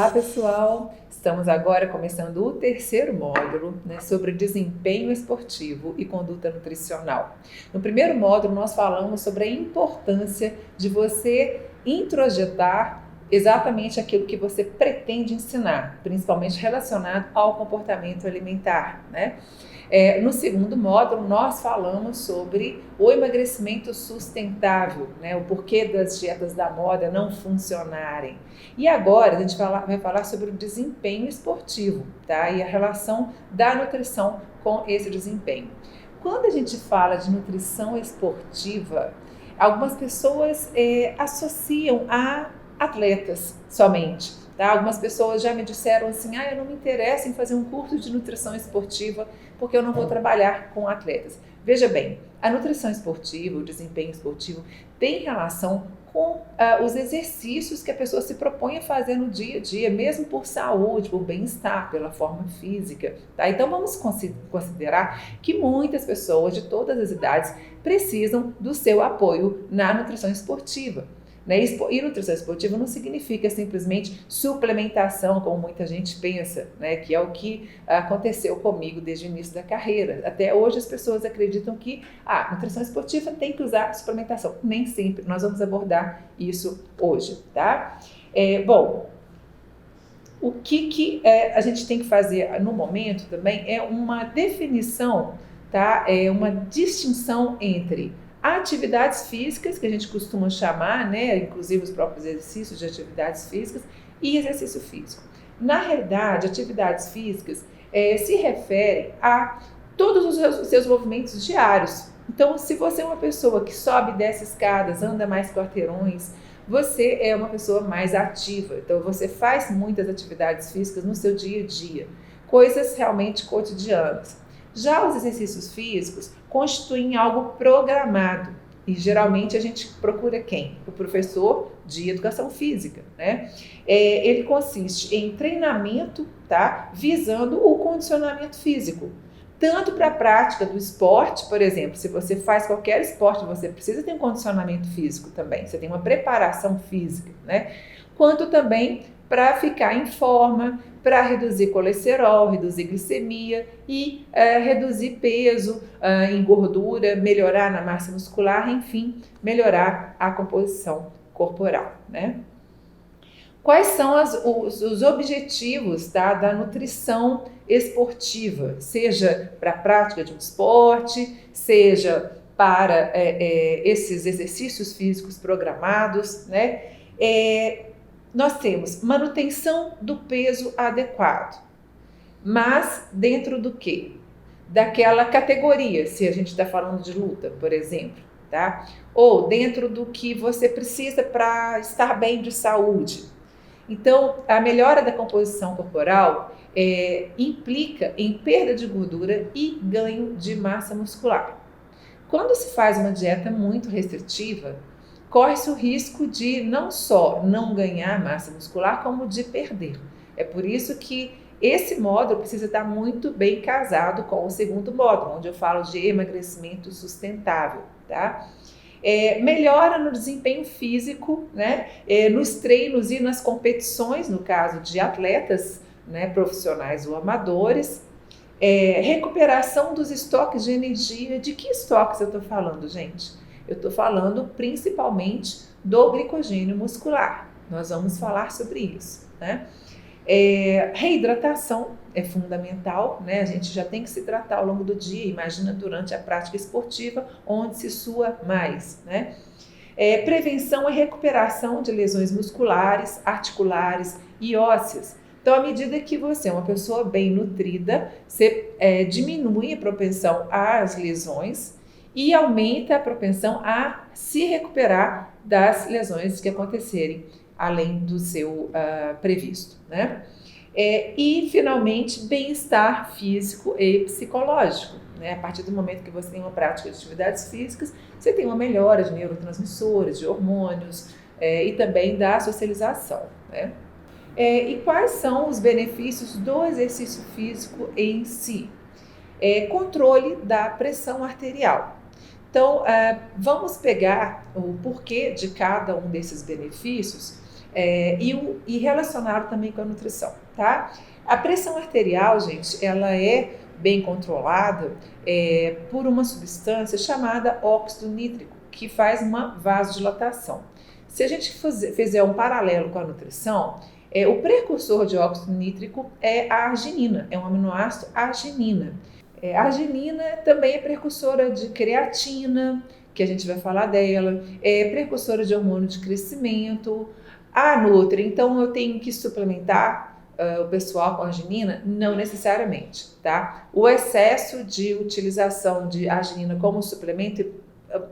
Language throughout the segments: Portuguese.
Olá, pessoal! Estamos agora começando o terceiro módulo, sobre desempenho esportivo e conduta nutricional. No primeiro módulo, nós falamos sobre a importância de você introjetar exatamente aquilo que você pretende ensinar, principalmente relacionado ao comportamento alimentar, No segundo módulo, nós falamos sobre o emagrecimento sustentável, o porquê das dietas da moda não funcionarem. E agora a gente vai falar sobre o desempenho esportivo, e a relação da nutrição com esse desempenho. Quando a gente fala de nutrição esportiva, algumas pessoas associam a atletas somente. Algumas pessoas já me disseram assim, eu não me interesso em fazer um curso de nutrição esportiva porque eu não vou trabalhar com atletas. Veja bem, a nutrição esportiva, o desempenho esportivo tem relação com os exercícios que a pessoa se propõe a fazer no dia a dia, mesmo por saúde, por bem-estar, pela forma física. Então vamos considerar que muitas pessoas de todas as idades precisam do seu apoio na nutrição esportiva. E nutrição esportiva não significa simplesmente suplementação, como muita gente pensa, que é o que aconteceu comigo desde o início da carreira. Até hoje as pessoas acreditam que nutrição esportiva tem que usar suplementação. Nem sempre. Nós vamos abordar isso hoje, o que a gente tem que fazer no momento também é uma definição, é uma distinção entre atividades físicas, que a gente costuma chamar, inclusive os próprios exercícios de atividades físicas, e exercício físico. Na realidade, atividades físicas se referem a todos os seus movimentos diários. Então, se você é uma pessoa que sobe e desce escadas, anda mais quarteirões, você é uma pessoa mais ativa. Então, você faz muitas atividades físicas no seu dia a dia, coisas realmente cotidianas. Já os exercícios físicos constituem algo programado e geralmente a gente procura quem? O professor de educação física, Ele consiste em treinamento, visando o condicionamento físico, tanto para a prática do esporte, por exemplo, se você faz qualquer esporte, você precisa ter um condicionamento físico também, você tem uma preparação física, quanto também para ficar em forma, para reduzir colesterol, reduzir glicemia e reduzir peso em gordura, melhorar na massa muscular, enfim, melhorar a composição corporal, Quais são os objetivos da nutrição esportiva, seja para a prática de um esporte, seja para esses exercícios físicos programados, Nós temos manutenção do peso adequado, mas dentro do quê? Daquela categoria, se a gente está falando de luta, por exemplo, Ou dentro do que você precisa para estar bem de saúde. Então, a melhora da composição corporal implica em perda de gordura e ganho de massa muscular. Quando se faz uma dieta muito restritiva, corre-se o risco de não só não ganhar massa muscular, como de perder. É por isso que esse módulo precisa estar muito bem casado com o segundo módulo, onde eu falo de emagrecimento sustentável, melhora no desempenho físico, nos treinos e nas competições, no caso de atletas, profissionais ou amadores, recuperação dos estoques de energia. De que estoques eu estou falando, gente? Eu estou falando principalmente do glicogênio muscular. Nós vamos falar sobre isso, Reidratação é fundamental, A gente já tem que se hidratar ao longo do dia, imagina durante a prática esportiva, onde se sua mais, Prevenção e recuperação de lesões musculares, articulares e ósseas. Então, à medida que você é uma pessoa bem nutrida, você diminui a propensão às lesões e aumenta a propensão a se recuperar das lesões que acontecerem além do seu previsto, E, finalmente, bem-estar físico e psicológico, A partir do momento que você tem uma prática de atividades físicas, você tem uma melhora de neurotransmissores, de hormônios e também da socialização, E quais são os benefícios do exercício físico em si? Controle da pressão arterial. Então, vamos pegar o porquê de cada um desses benefícios e relacionado também com a nutrição, tá? A pressão arterial, gente, ela é bem controlada por uma substância chamada óxido nítrico, que faz uma vasodilatação. Se a gente fizer um paralelo com a nutrição, o precursor de óxido nítrico é a arginina, é um aminoácido arginina. A arginina também é precursora de creatina, que a gente vai falar dela, é precursora de hormônio de crescimento. A Nutri, então eu tenho que suplementar o pessoal com arginina? Não necessariamente, tá? O excesso de utilização de arginina como suplemento,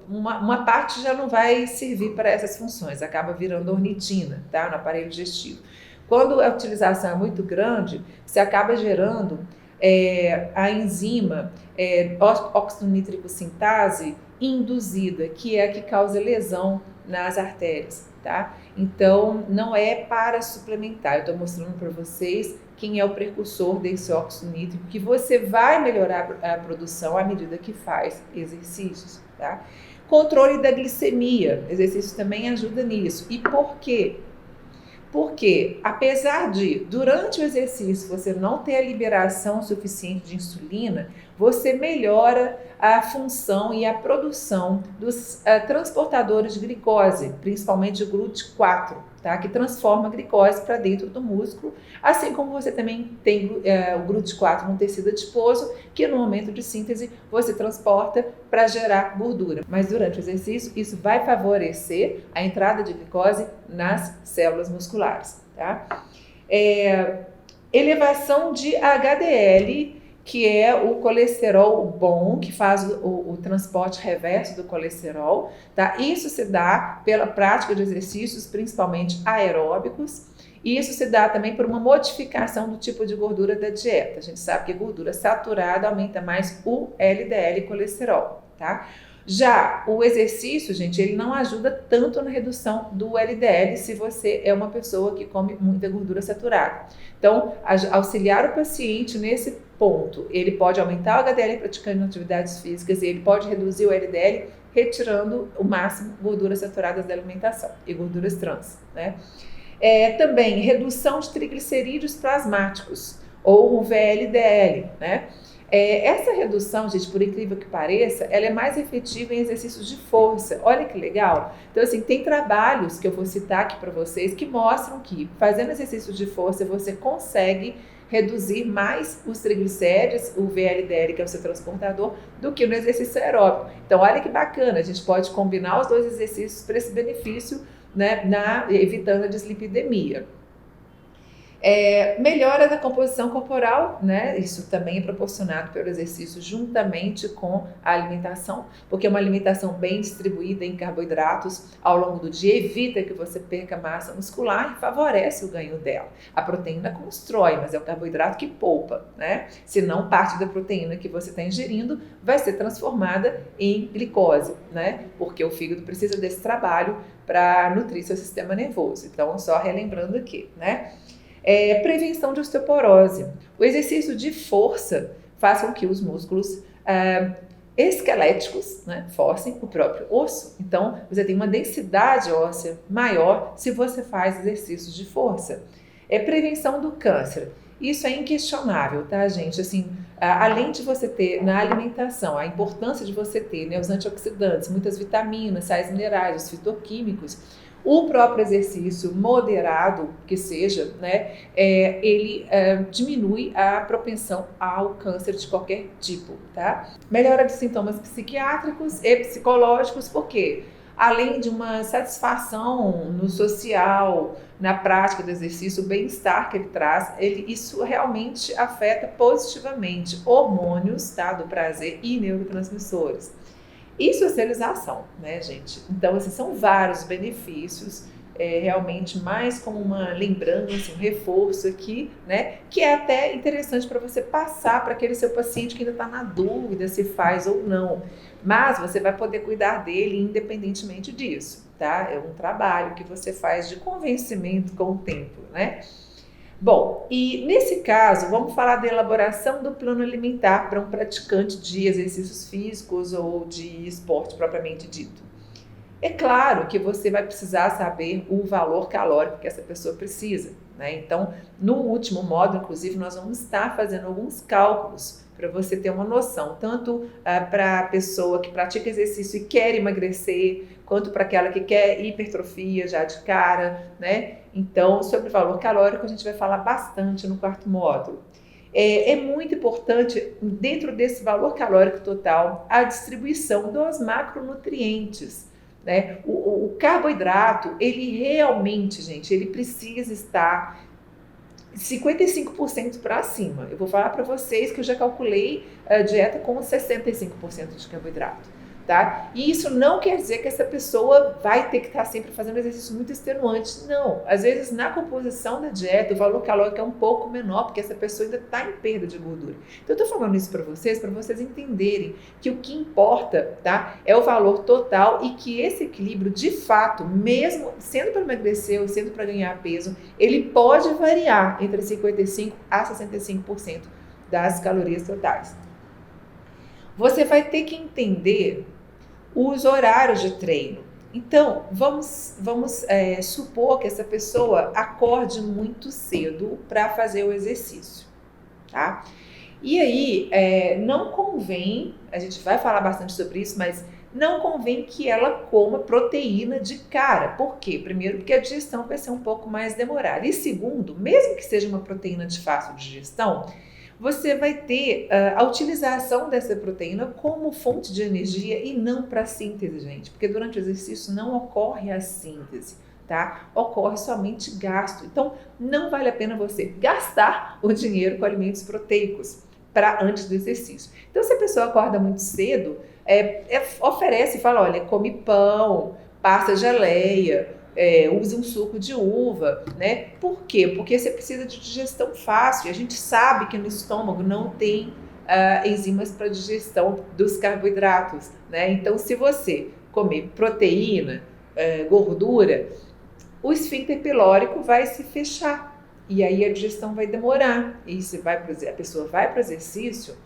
uma parte já não vai servir para essas funções, acaba virando ornitina, tá? No aparelho digestivo. Quando a utilização é muito grande, você acaba gerando a enzima óxido nítrico sintase induzida, que é a que causa lesão nas artérias, tá? Então, não é para suplementar. Eu estou mostrando para vocês quem é o precursor desse óxido nítrico, que você vai melhorar a produção à medida que faz exercícios, tá? Controle da glicemia, exercício também ajuda nisso. E por quê? Porque, apesar de, durante o exercício, você não ter a liberação suficiente de insulina, você melhora a função e a produção dos transportadores de glicose, principalmente o GLUT4, tá? Que transforma a glicose para dentro do músculo, assim como você também tem o GLUT4 no tecido adiposo, que no momento de síntese você transporta para gerar gordura. Mas durante o exercício, isso vai favorecer a entrada de glicose nas células musculares, tá? Elevação de HDL, que é o colesterol bom, que faz o transporte reverso do colesterol, tá? Isso se dá pela prática de exercícios, principalmente aeróbicos, e isso se dá também por uma modificação do tipo de gordura da dieta. A gente sabe que a gordura saturada aumenta mais o LDL colesterol, tá? Já o exercício, gente, ele não ajuda tanto na redução do LDL se você é uma pessoa que come muita gordura saturada. Então, auxiliar o paciente nesse ponto, ele pode aumentar o HDL praticando atividades físicas e ele pode reduzir o LDL retirando o máximo gorduras saturadas da alimentação e gorduras trans, né? Também redução de triglicerídeos plasmáticos ou o VLDL, né? Essa redução, gente, por incrível que pareça, ela é mais efetiva em exercícios de força. Olha que legal. Então, assim, tem trabalhos que eu vou citar aqui para vocês que mostram que fazendo exercícios de força você consegue reduzir mais os triglicéridos, o VLDL, que é o seu transportador, do que no exercício aeróbico. Então, olha que bacana, a gente pode combinar os dois exercícios para esse benefício, né, evitando a dislipidemia. Melhora da composição corporal, né? Isso também é proporcionado pelo exercício juntamente com a alimentação, porque uma alimentação bem distribuída em carboidratos ao longo do dia evita que você perca massa muscular e favorece o ganho dela. A proteína constrói, mas é o carboidrato que poupa, né? Senão parte da proteína que você está ingerindo vai ser transformada em glicose, né? Porque o fígado precisa desse trabalho para nutrir seu sistema nervoso. Então, só relembrando aqui, né? Prevenção de osteoporose. O exercício de força faz com que os músculos esqueléticos, né, forcem o próprio osso. Então, você tem uma densidade óssea maior se você faz exercícios de força. Prevenção do câncer. Isso é inquestionável, tá, gente? Assim, além de você ter na alimentação a importância de você ter, né, os antioxidantes, muitas vitaminas, sais minerais, os fitoquímicos, o próprio exercício moderado que seja, né, ele diminui a propensão ao câncer de qualquer tipo, tá? Melhora de sintomas psiquiátricos e psicológicos, por quê? Além de uma satisfação no social, na prática do exercício, o bem-estar que ele traz, isso realmente afeta positivamente hormônios, tá, do prazer e neurotransmissores. E socialização, né, gente? Então, esses são vários benefícios, realmente mais como uma lembrança, um reforço aqui, né? Que é até interessante para você passar para aquele seu paciente que ainda está na dúvida se faz ou não. Mas você vai poder cuidar dele independentemente disso, tá? É um trabalho que você faz de convencimento com o tempo, né? Bom, e nesse caso, vamos falar da elaboração do plano alimentar para um praticante de exercícios físicos ou de esporte propriamente dito. É claro que você vai precisar saber o valor calórico que essa pessoa precisa, né? Então, no último módulo, inclusive, nós vamos estar fazendo alguns cálculos para você ter uma noção, tanto para a pessoa que pratica exercício e quer emagrecer, quanto para aquela que quer hipertrofia já de cara, né? Então, sobre o valor calórico, a gente vai falar bastante no quarto módulo. É muito importante, dentro desse valor calórico total, a distribuição dos macronutrientes, né? O carboidrato, ele realmente, gente, ele precisa estar 55% para cima. Eu vou falar para vocês que eu já calculei a dieta com 65% de carboidrato, tá? E isso não quer dizer que essa pessoa vai ter que estar sempre fazendo exercícios muito extenuantes. Não. Às vezes, na composição da dieta, o valor calórico é um pouco menor, porque essa pessoa ainda está em perda de gordura. Então, eu estou falando isso para vocês entenderem que o que importa, tá, é o valor total e que esse equilíbrio, de fato, mesmo sendo para emagrecer ou sendo para ganhar peso, ele pode variar entre 55% a 65% das calorias totais. Você vai ter que entender os horários de treino. Então, vamos supor que essa pessoa acorde muito cedo para fazer o exercício, tá? E aí, não convém, a gente vai falar bastante sobre isso, mas não convém que ela coma proteína de cara. Por quê? Primeiro, porque a digestão vai ser um pouco mais demorada. E segundo, mesmo que seja uma proteína de fácil digestão, você vai ter a utilização dessa proteína como fonte de energia e não para síntese, gente. Porque durante o exercício não ocorre a síntese, tá? Ocorre somente gasto. Então, não vale a pena você gastar o dinheiro com alimentos proteicos para antes do exercício. Então, se a pessoa acorda muito cedo, oferece, fala, olha, come pão, passa geleia, use um suco de uva, né? Por quê? Porque você precisa de digestão fácil. E a gente sabe que no estômago não tem enzimas para digestão dos carboidratos, né? Então, se você comer proteína, gordura, o esfíncter pilórico vai se fechar. E aí a digestão vai demorar. E a pessoa vai para o exercício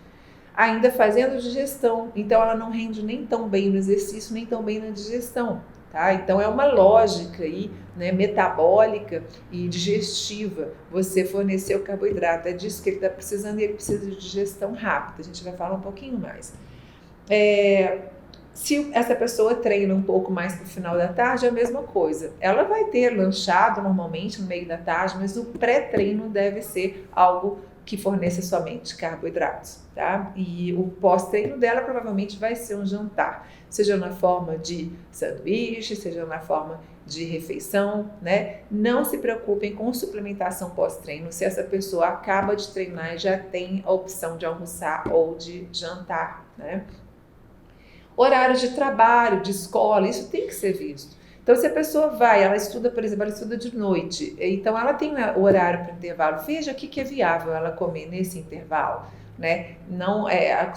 ainda fazendo digestão. Então, ela não rende nem tão bem no exercício, nem tão bem na digestão. Tá? Então, é uma lógica aí, né, metabólica e digestiva, você fornecer o carboidrato. É disso que ele está precisando e ele precisa de digestão rápida. A gente vai falar um pouquinho mais. Se essa pessoa treina um pouco mais no final da tarde, é a mesma coisa. Ela vai ter lanchado normalmente no meio da tarde, mas o pré-treino deve ser algo que forneça somente carboidratos, tá? E o pós-treino dela provavelmente vai ser um jantar, seja na forma de sanduíche, seja na forma de refeição, né? Não se preocupem com suplementação pós-treino se essa pessoa acaba de treinar e já tem a opção de almoçar ou de jantar, né? Horário de trabalho, de escola, isso tem que ser visto. Então, se a pessoa ela estuda, por exemplo, ela estuda de noite, então ela tem o horário para o intervalo, veja o que é viável ela comer nesse intervalo, né? Não,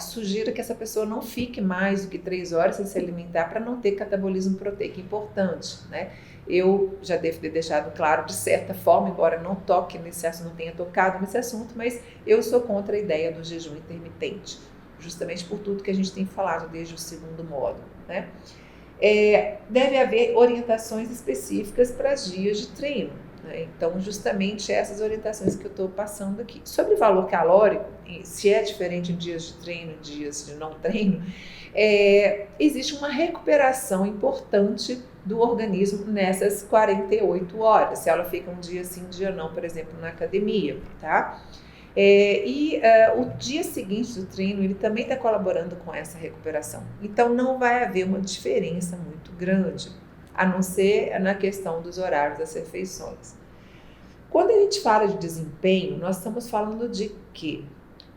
sugiro que essa pessoa não fique mais do que 3 horas sem se alimentar para não ter catabolismo proteico importante, né? Eu já devo ter deixado claro, de certa forma, embora não toque nesse assunto, não tenha tocado nesse assunto, mas eu sou contra a ideia do jejum intermitente, justamente por tudo que a gente tem falado desde o segundo módulo, né? Deve haver orientações específicas para dias de treino, né? Então, justamente essas orientações que eu estou passando aqui. Sobre o valor calórico, se é diferente em dias de treino e dias de não treino, existe uma recuperação importante do organismo nessas 48 horas, se ela fica um dia sim, um dia não, por exemplo, na academia, tá? O dia seguinte do treino, ele também está colaborando com essa recuperação. Então, não vai haver uma diferença muito grande, a não ser na questão dos horários das refeições. Quando a gente fala de desempenho, nós estamos falando de quê?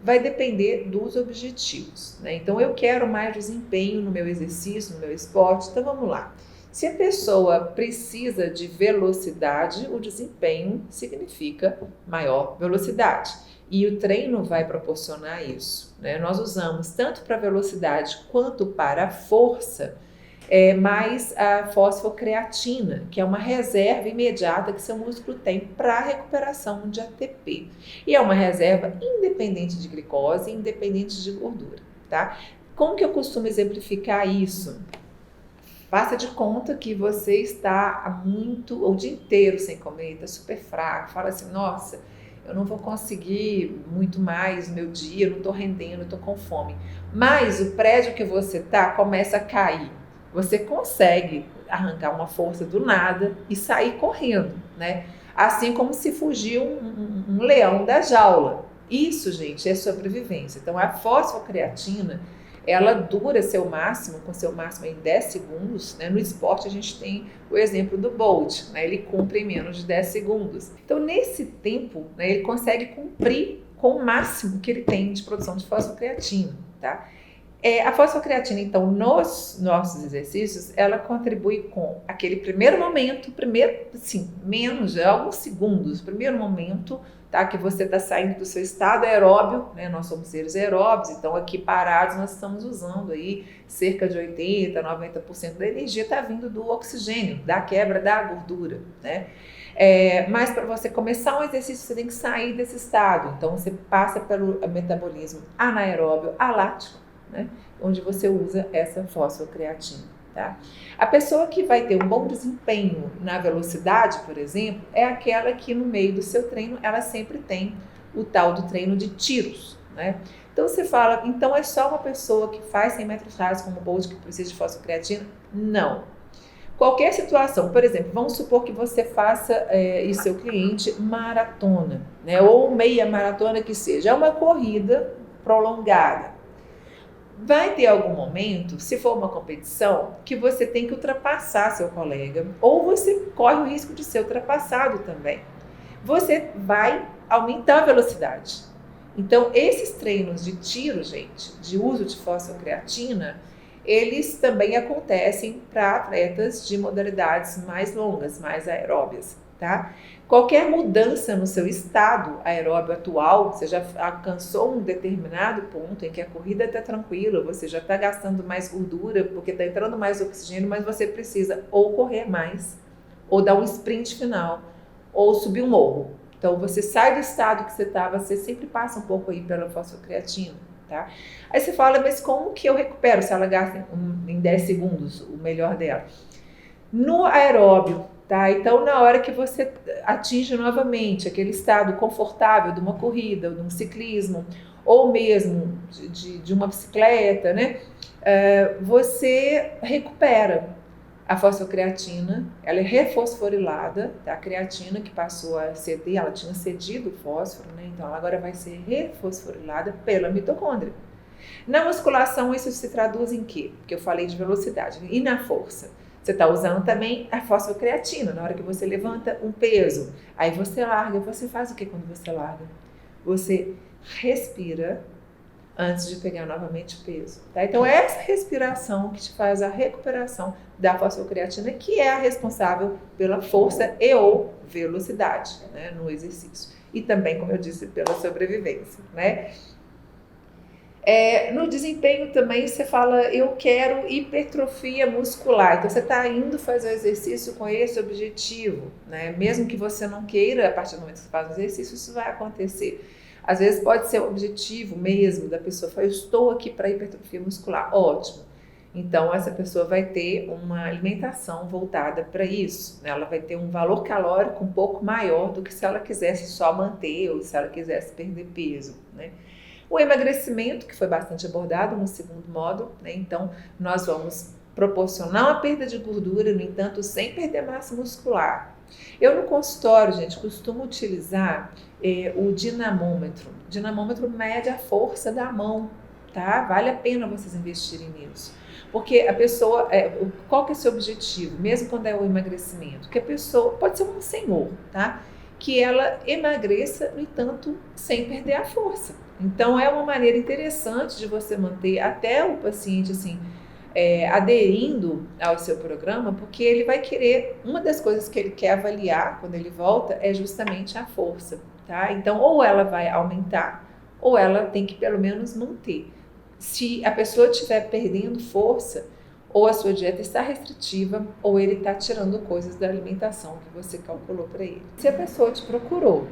Vai depender dos objetivos, né? Então, eu quero mais desempenho no meu exercício, no meu esporte, então vamos lá. Se a pessoa precisa de velocidade, o desempenho significa maior velocidade. E o treino vai proporcionar isso, né? Nós usamos tanto para velocidade quanto para a força, mais a fosfocreatina, que é uma reserva imediata que seu músculo tem para a recuperação de ATP. E é uma reserva independente de glicose, independente de gordura, tá? Como que eu costumo exemplificar isso? Faça de conta que você está o dia inteiro sem comer, está super fraco. Fala assim, nossa, eu não vou conseguir muito mais no meu dia, eu não estou rendendo, eu estou com fome. Mas o prédio que você está começa a cair. Você consegue arrancar uma força do nada e sair correndo, né? Assim como se fugir um leão da jaula. Isso, gente, é sobrevivência. Então, a fosfocreatina, ela dura com seu máximo em 10 segundos, né? No esporte a gente tem o exemplo do Bolt, né? Ele cumpre em menos de 10 segundos. Então, nesse tempo, né, ele consegue cumprir com o máximo que ele tem de produção de fosfocreatina, tá? A fosfocreatina, então, nos nossos exercícios, ela contribui com aquele primeiro momento, assim, menos de alguns segundos, primeiro momento, tá, que você está saindo do seu estado aeróbio, né, nós somos seres aeróbios, então aqui parados nós estamos usando aí cerca de 80%, 90% da energia está vindo do oxigênio, da quebra da gordura, né? Mas para você começar um exercício, você tem que sair desse estado, então você passa pelo metabolismo anaeróbio alático, né, onde você usa essa fosfocreatina, tá? A pessoa que vai ter um bom desempenho na velocidade, por exemplo, é aquela que no meio do seu treino, ela sempre tem o tal do treino de tiros, né? Então você fala, então é só uma pessoa que faz 100 metros rasos como o Bolt que precisa de fosfocreatina? Não. Qualquer situação, por exemplo, vamos supor que você faça e seu cliente maratona, né, ou meia maratona que seja, é uma corrida prolongada. Vai ter algum momento, se for uma competição, que você tem que ultrapassar seu colega, ou você corre o risco de ser ultrapassado também. Você vai aumentar a velocidade. Então, esses treinos de tiro, gente, de uso de fosfocreatina, eles também acontecem para atletas de modalidades mais longas, mais aeróbias, tá? Qualquer mudança no seu estado aeróbio atual, você já alcançou um determinado ponto em que a corrida está tranquila, você já está gastando mais gordura porque está entrando mais oxigênio, mas você precisa ou correr mais, ou dar um sprint final, ou subir um morro. Então você sai do estado que você estava, você sempre passa um pouco aí pela fosfocreatina, tá? Aí você fala, mas como que eu recupero se ela gasta em 10 segundos o melhor dela? No aeróbio, tá? Então, na hora que você atinge novamente aquele estado confortável de uma corrida, ou de um ciclismo, ou mesmo de uma bicicleta, né? Você recupera a fosfocreatina, ela é refosforilada, tá? A creatina que passou a ceder, ela tinha cedido o fósforo, né? Então ela agora vai ser refosforilada pela mitocôndria. Na musculação isso se traduz em quê? Porque eu falei de velocidade. E na força? Você está usando também a fosfocreatina na hora que você levanta um peso. Aí você larga. Você faz o que quando você larga? Você respira antes de pegar novamente o peso, tá? Então é essa respiração que te faz a recuperação da fosfocreatina, que é a responsável pela força e ou velocidade, né, no exercício. E também, como eu disse, pela sobrevivência, né? No desempenho também você fala, eu quero hipertrofia muscular. Então você está indo fazer o exercício com esse objetivo, né? Mesmo que você não queira, a partir do momento que você faz o exercício, isso vai acontecer. Às vezes pode ser o objetivo mesmo da pessoa, eu estou aqui para hipertrofia muscular, ótimo. Então essa pessoa vai ter uma alimentação voltada para isso, né? Ela vai ter um valor calórico um pouco maior do que se ela quisesse só manter ou se ela quisesse perder peso, né? O emagrecimento, que foi bastante abordado no segundo módulo, né? Então nós vamos proporcionar uma perda de gordura, no entanto, sem perder massa muscular. Eu no consultório, gente, costumo utilizar o dinamômetro. O dinamômetro mede a força da mão, tá? Vale a pena vocês investirem nisso. Porque a pessoa, qual que é o seu objetivo? Mesmo quando é o emagrecimento, que a pessoa, pode ser um senhor, tá? Que ela emagreça, no entanto, sem perder a força. Então, é uma maneira interessante de você manter até o paciente, assim, aderindo ao seu programa, porque ele vai querer, uma das coisas que ele quer avaliar quando ele volta é justamente a força, tá? Então, ou ela vai aumentar, ou ela tem que pelo menos manter. Se a pessoa estiver perdendo força, ou a sua dieta está restritiva, ou ele está tirando coisas da alimentação que você calculou para ele. Se a pessoa te procurou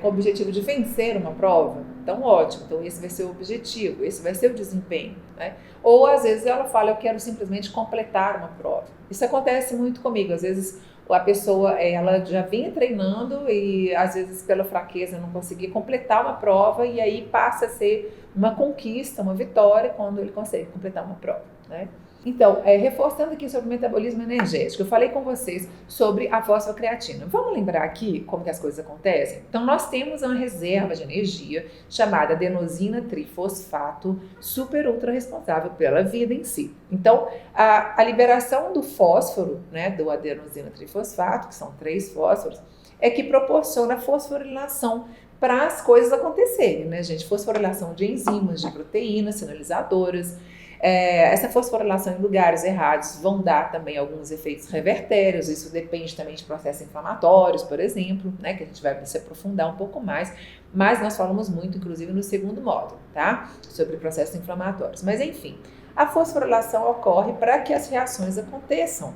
com o objetivo de vencer uma prova, Então, ótimo. Então, esse vai ser o objetivo, esse vai ser o desempenho, né? Ou, às vezes, ela fala, eu quero simplesmente completar uma prova. Isso acontece muito comigo. Às vezes, a pessoa, ela já vinha treinando e, às vezes, pela fraqueza, não conseguia completar uma prova e aí passa a ser uma conquista, uma vitória quando ele consegue completar uma prova, né? Então, reforçando aqui sobre o metabolismo energético, eu falei com vocês sobre a fosfocreatina. Vamos lembrar aqui como que as coisas acontecem? Então, nós temos uma reserva de energia chamada adenosina trifosfato, super ultra responsável pela vida em si. Então, a liberação do fósforo, né, do adenosina trifosfato, que são 3 fósforos, é que proporciona a fosforilação para as coisas acontecerem, né, gente? Fosforilação de enzimas, de proteínas, sinalizadoras. Essa fosforilação em lugares errados vão dar também alguns efeitos revertérios, isso depende também de processos inflamatórios, por exemplo, né, que a gente vai se aprofundar um pouco mais, mas nós falamos muito, inclusive, no segundo módulo, tá? Sobre processos inflamatórios. Mas, enfim, a fosforilação ocorre para que as reações aconteçam.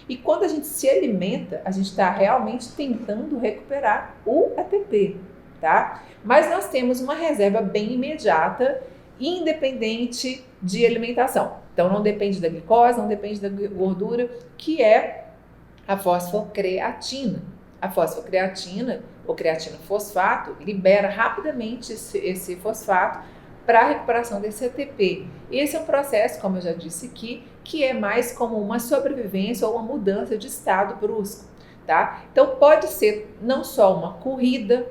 E quando a gente se alimenta, a gente está realmente tentando recuperar o ATP, tá? Mas nós temos uma reserva bem imediata, independente de alimentação. Então, não depende da glicose, não depende da gordura, que é a fosfocreatina. A fosfocreatina, ou creatina fosfato, libera rapidamente esse fosfato para a recuperação desse ATP. Esse é um processo, como eu já disse aqui, que é mais como uma sobrevivência ou uma mudança de estado brusco, tá? Então, pode ser não só uma corrida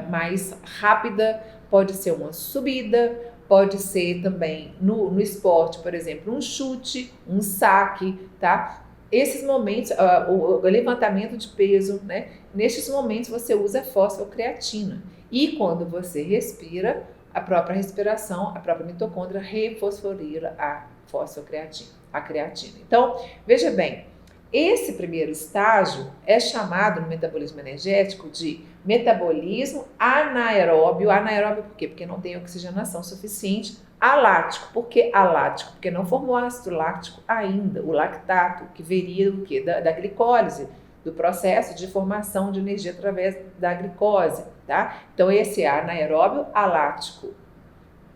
mais rápida, pode ser uma subida, pode ser também no esporte, por exemplo, um chute, um saque, tá? Esses momentos, o levantamento de peso, né? Nestes momentos você usa fosfocreatina. E quando você respira, a própria respiração, a própria mitocôndria refosforila a fosfocreatina, a creatina. Então, veja bem, esse primeiro estágio é chamado no metabolismo energético de metabolismo anaeróbio. Anaeróbio por quê? Porque não tem oxigenação suficiente. Alático. Por que alático? Porque não formou ácido láctico ainda, o lactato, que viria do quê? Da glicólise, do processo de formação de energia através da glicose, tá? Então, esse é anaeróbio alático.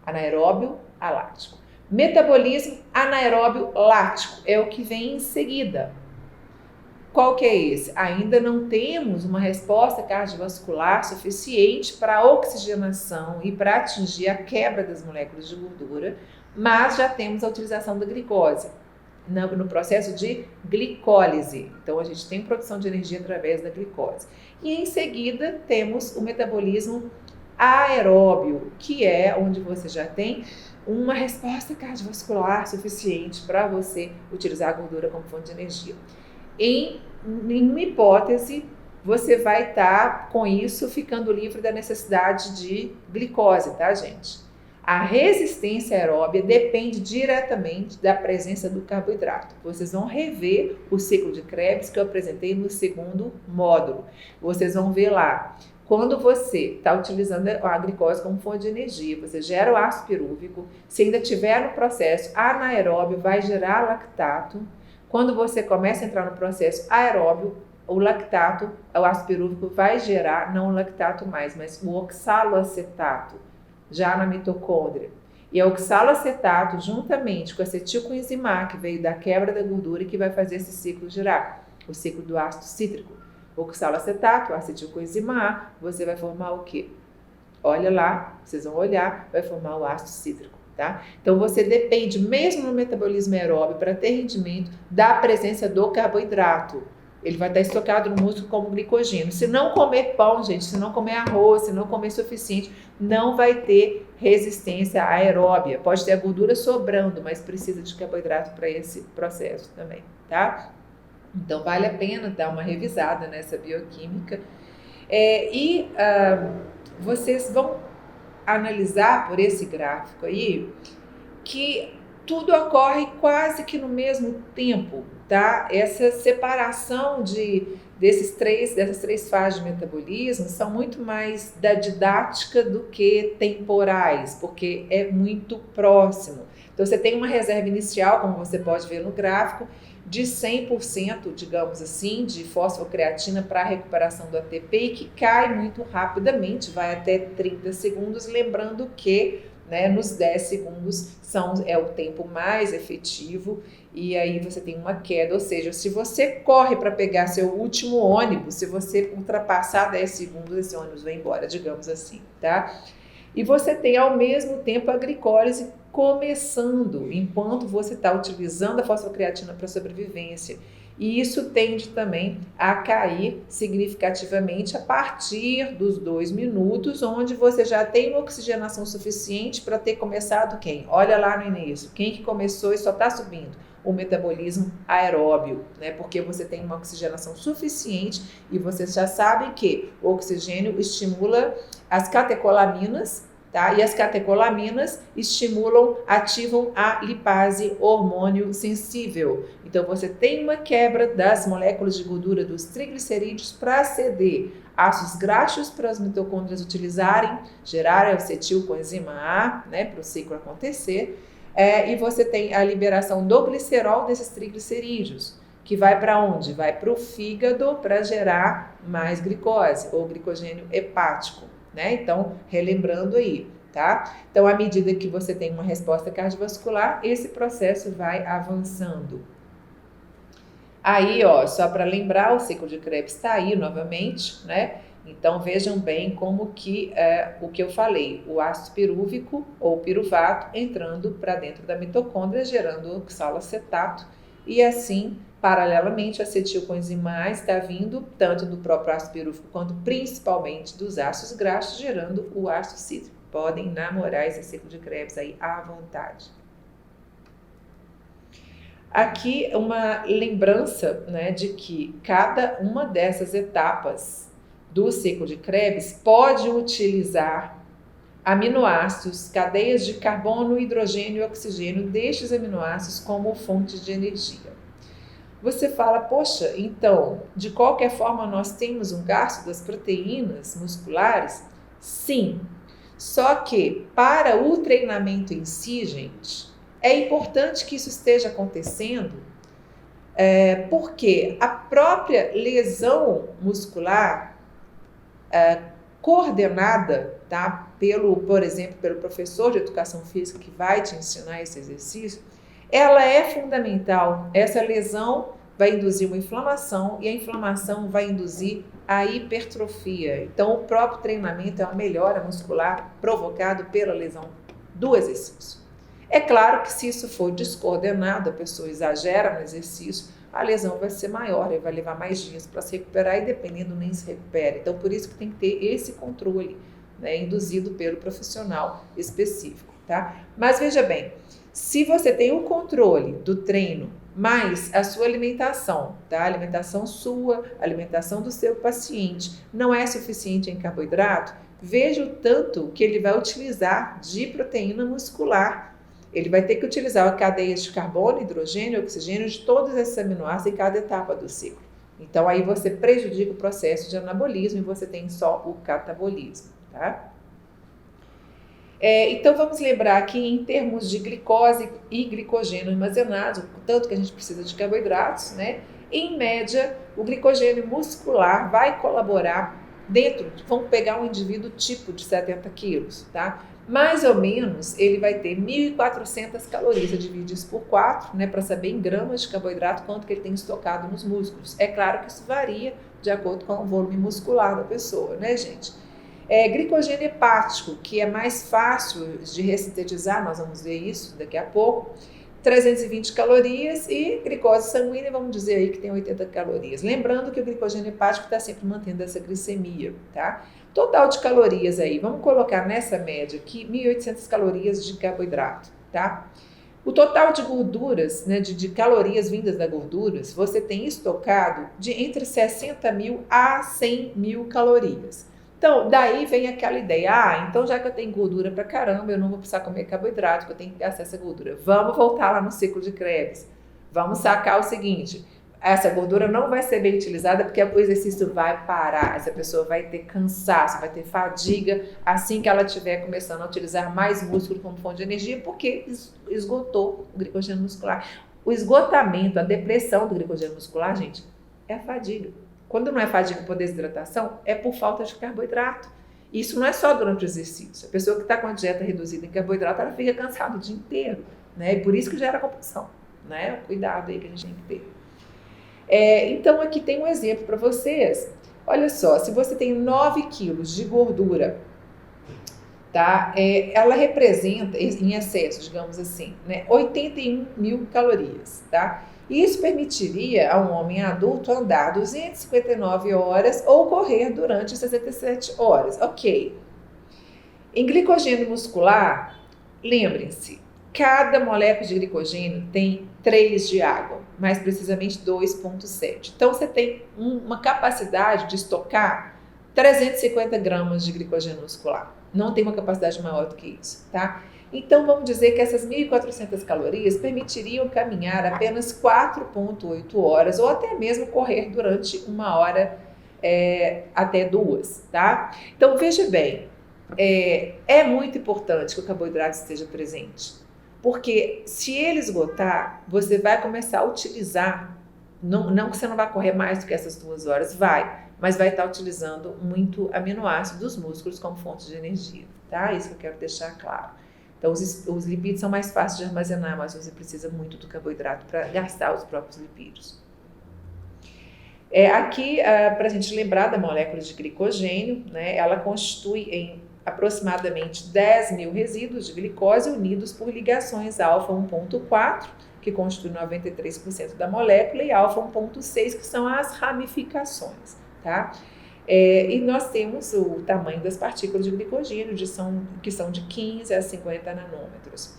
Anaeróbio alático. Metabolismo anaeróbio lático é o que vem em seguida. Qual que é esse? Ainda não temos uma resposta cardiovascular suficiente para a oxigenação e para atingir a quebra das moléculas de gordura, mas já temos a utilização da glicose no processo de glicólise. Então, a gente tem produção de energia através da glicose. E em seguida, temos o metabolismo aeróbio, que é onde você já tem uma resposta cardiovascular suficiente para você utilizar a gordura como fonte de energia. Em uma hipótese, você vai estar com isso ficando livre da necessidade de glicose, tá, gente? A resistência aeróbia depende diretamente da presença do carboidrato. Vocês vão rever o ciclo de Krebs que eu apresentei no segundo módulo. Vocês vão ver lá. Quando você está utilizando a glicose como fonte de energia, você gera o ácido pirúvico. Se ainda tiver no processo anaeróbio, vai gerar lactato. Quando você começa a entrar no processo aeróbio, o lactato, o ácido pirúvico vai gerar, não o lactato mais, mas o oxaloacetato, já na mitocôndria. E o oxaloacetato, juntamente com a acetilcoenzimar, que veio da quebra da gordura e que vai fazer esse ciclo girar, o ciclo do ácido cítrico. O oxaloacetato, o acetilcoenzimar, você vai formar o quê? Olha lá, vocês vão olhar, vai formar o ácido cítrico. Tá? Então, você depende, mesmo no metabolismo aeróbio, para ter rendimento, da presença do carboidrato. Ele vai estar estocado no músculo como glicogênio. Se não comer pão, gente, se não comer arroz, se não comer suficiente, não vai ter resistência aeróbia. Pode ter a gordura sobrando, mas precisa de carboidrato para esse processo também, tá? Então, vale a pena dar uma revisada nessa bioquímica. Vocês vão analisar por esse gráfico aí que tudo ocorre quase que no mesmo tempo, tá? Essa separação dessas três fases de metabolismo são muito mais da didática do que temporais, porque é muito próximo. Então, você tem uma reserva inicial, como você pode ver no gráfico, de 100%, digamos assim, de fosfocreatina para a recuperação do ATP e que cai muito rapidamente, vai até 30 segundos, lembrando que, né, nos 10 segundos é o tempo mais efetivo e aí você tem uma queda, ou seja, se você corre para pegar seu último ônibus, se você ultrapassar 10 segundos, esse ônibus vai embora, digamos assim, tá? E você tem ao mesmo tempo a glicólise começando, enquanto você está utilizando a fosfocreatina para sobrevivência. E isso tende também a cair significativamente a partir dos 2 minutos, onde você já tem uma oxigenação suficiente para ter começado quem? Olha lá no início, quem que começou e só está subindo? O metabolismo aeróbio, né? Porque você tem uma oxigenação suficiente e vocês já sabem que o oxigênio estimula as catecolaminas, tá? E as catecolaminas ativam a lipase, hormônio sensível. Então você tem uma quebra das moléculas de gordura dos triglicerídeos para ceder ácidos graxos para as mitocôndrias utilizarem, gerarem acetil coenzima A, né, para o ciclo acontecer. E você tem a liberação do glicerol desses triglicerídeos, que vai para onde? Vai para o fígado para gerar mais glicose ou glicogênio hepático, né? Então, relembrando aí, tá? Então, à medida que você tem uma resposta cardiovascular, esse processo vai avançando. Aí, ó, só para lembrar, o ciclo de Krebs está aí novamente, né? Então, vejam bem como que o que eu falei, o ácido pirúvico ou piruvato entrando para dentro da mitocôndria, gerando oxalacetato, e assim, paralelamente, a acetilcoenzima A está vindo tanto do próprio ácido pirúvico quanto principalmente dos ácidos graxos, gerando o ácido cítrico. Podem namorar esse ciclo de Krebs aí à vontade. Aqui uma lembrança, né, de que cada uma dessas etapas do ciclo de Krebs pode utilizar aminoácidos, cadeias de carbono, hidrogênio e oxigênio destes aminoácidos como fonte de energia. Você fala, poxa, então, de qualquer forma nós temos um gasto das proteínas musculares? Sim, só que para o treinamento em si, gente, é importante que isso esteja acontecendo, porque a própria lesão muscular coordenada, tá, por exemplo, pelo professor de educação física que vai te ensinar esse exercício, ela é fundamental. Essa lesão vai induzir uma inflamação e a inflamação vai induzir a hipertrofia. Então, o próprio treinamento é uma melhora muscular provocado pela lesão do exercício. É claro que se isso for descoordenado, a pessoa exagera no exercício, a lesão vai ser maior e vai levar mais dias para se recuperar e dependendo nem se recupera. Então, por isso que tem que ter esse controle, né, induzido pelo profissional específico, tá? Mas veja bem, se você tem o controle do treino mais a sua alimentação, tá? A alimentação sua, a alimentação do seu paciente não é suficiente em carboidrato, veja o tanto que ele vai utilizar de proteína muscular. Ele vai ter que utilizar a cadeia de carbono, hidrogênio e oxigênio de todos esses aminoácidos em cada etapa do ciclo. Então, aí você prejudica o processo de anabolismo e você tem só o catabolismo, tá? Então, vamos lembrar que em termos de glicose e glicogênio armazenado, tanto que a gente precisa de carboidratos, né? Em média, o glicogênio muscular vai colaborar vamos pegar um indivíduo tipo de 70 quilos, tá? Mais ou menos, ele vai ter 1.400 calorias, eu divido isso por 4, né, para saber em gramas de carboidrato quanto que ele tem estocado nos músculos. É claro que isso varia de acordo com o volume muscular da pessoa, né, gente? Glicogênio hepático, que é mais fácil de ressintetizar, nós vamos ver isso daqui a pouco, 320 calorias e glicose sanguínea, vamos dizer aí que tem 80 calorias. Lembrando que o glicogênio hepático está sempre mantendo essa glicemia, tá? Total de calorias aí, vamos colocar nessa média aqui 1.800 calorias de carboidrato, tá? O total de gorduras, né, de calorias vindas da gorduras, você tem estocado de entre 60.000 a 100.000 calorias. Então, daí vem aquela ideia, então já que eu tenho gordura pra caramba, eu não vou precisar comer carboidrato, que eu tenho que gastar essa gordura. Vamos voltar lá no ciclo de Krebs. Vamos sacar o seguinte, essa gordura não vai ser bem utilizada porque o exercício vai parar, essa pessoa vai ter cansaço, vai ter fadiga assim que ela estiver começando a utilizar mais músculo como fonte de energia, porque esgotou o glicogênio muscular. O esgotamento, a depressão do glicogênio muscular, gente, é a fadiga. Quando não é fadiga por desidratação, é por falta de carboidrato. Isso não é só durante o exercício. A pessoa que está com a dieta reduzida em carboidrato, ela fica cansada o dia inteiro, né? E por isso que gera compulsão, né? Cuidado aí que a gente tem que ter. Então, aqui tem um exemplo para vocês. Olha só, se você tem 9 quilos de gordura, tá? Ela representa, em excesso, digamos assim, né? 81 mil calorias, tá? Isso permitiria a um homem adulto andar 259 horas ou correr durante 67 horas. Ok. Em glicogênio muscular, lembrem-se, cada molécula de glicogênio tem 3 de água, mais precisamente 2,7. Então, você tem uma capacidade de estocar 350 gramas de glicogênio muscular. Não tem uma capacidade maior do que isso, tá? Então, vamos dizer que essas 1.400 calorias permitiriam caminhar apenas 4,8 horas ou até mesmo correr durante 1 hora até 2, tá? Então, veja bem, é muito importante que o carboidrato esteja presente, porque se ele esgotar, você vai começar a utilizar, não que você não vai correr mais do que essas 2 horas, mas vai estar utilizando muito aminoácido dos músculos como fonte de energia, tá? Isso que eu quero deixar claro. Então, os lipídios são mais fáceis de armazenar, mas você precisa muito do carboidrato para gastar os próprios lipídios. Aqui, para a gente lembrar da molécula de glicogênio, né, ela constitui em aproximadamente 10 mil resíduos de glicose unidos por ligações alfa 1,4, que constitui 93% da molécula, e alfa 1,6, que são as ramificações, tá? E nós temos o tamanho das partículas de glicogênio, que são de 15 a 50 nanômetros.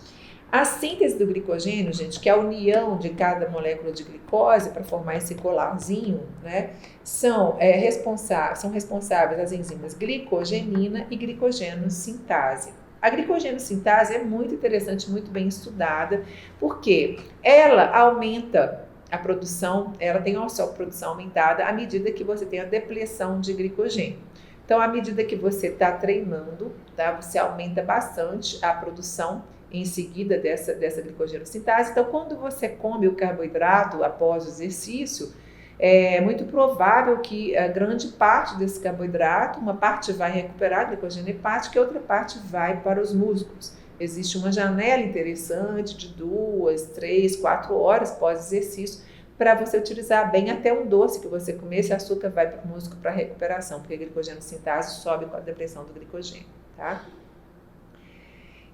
A síntese do glicogênio, gente, que é a união de cada molécula de glicose para formar esse colarzinho, né, são responsáveis as enzimas glicogenina e glicogênio-sintase. A glicogênio-sintase é muito interessante, muito bem estudada, porque ela aumenta a produção, ela tem a sua produção aumentada à medida que você tem a depleção de glicogênio. Então, à medida que você está treinando, tá, você aumenta bastante a produção em seguida dessa glicogênio-sintase. Então, quando você come o carboidrato após o exercício, é muito provável que a grande parte desse carboidrato, uma parte vai recuperar a glicogênio hepático e outra parte vai para os músculos. Existe uma janela interessante de 2, 3, 4 horas pós-exercício para você utilizar bem até um doce que você comer, esse açúcar vai para o músculo para recuperação, porque a glicogênio-sintase sobe com a depressão do glicogênio, tá?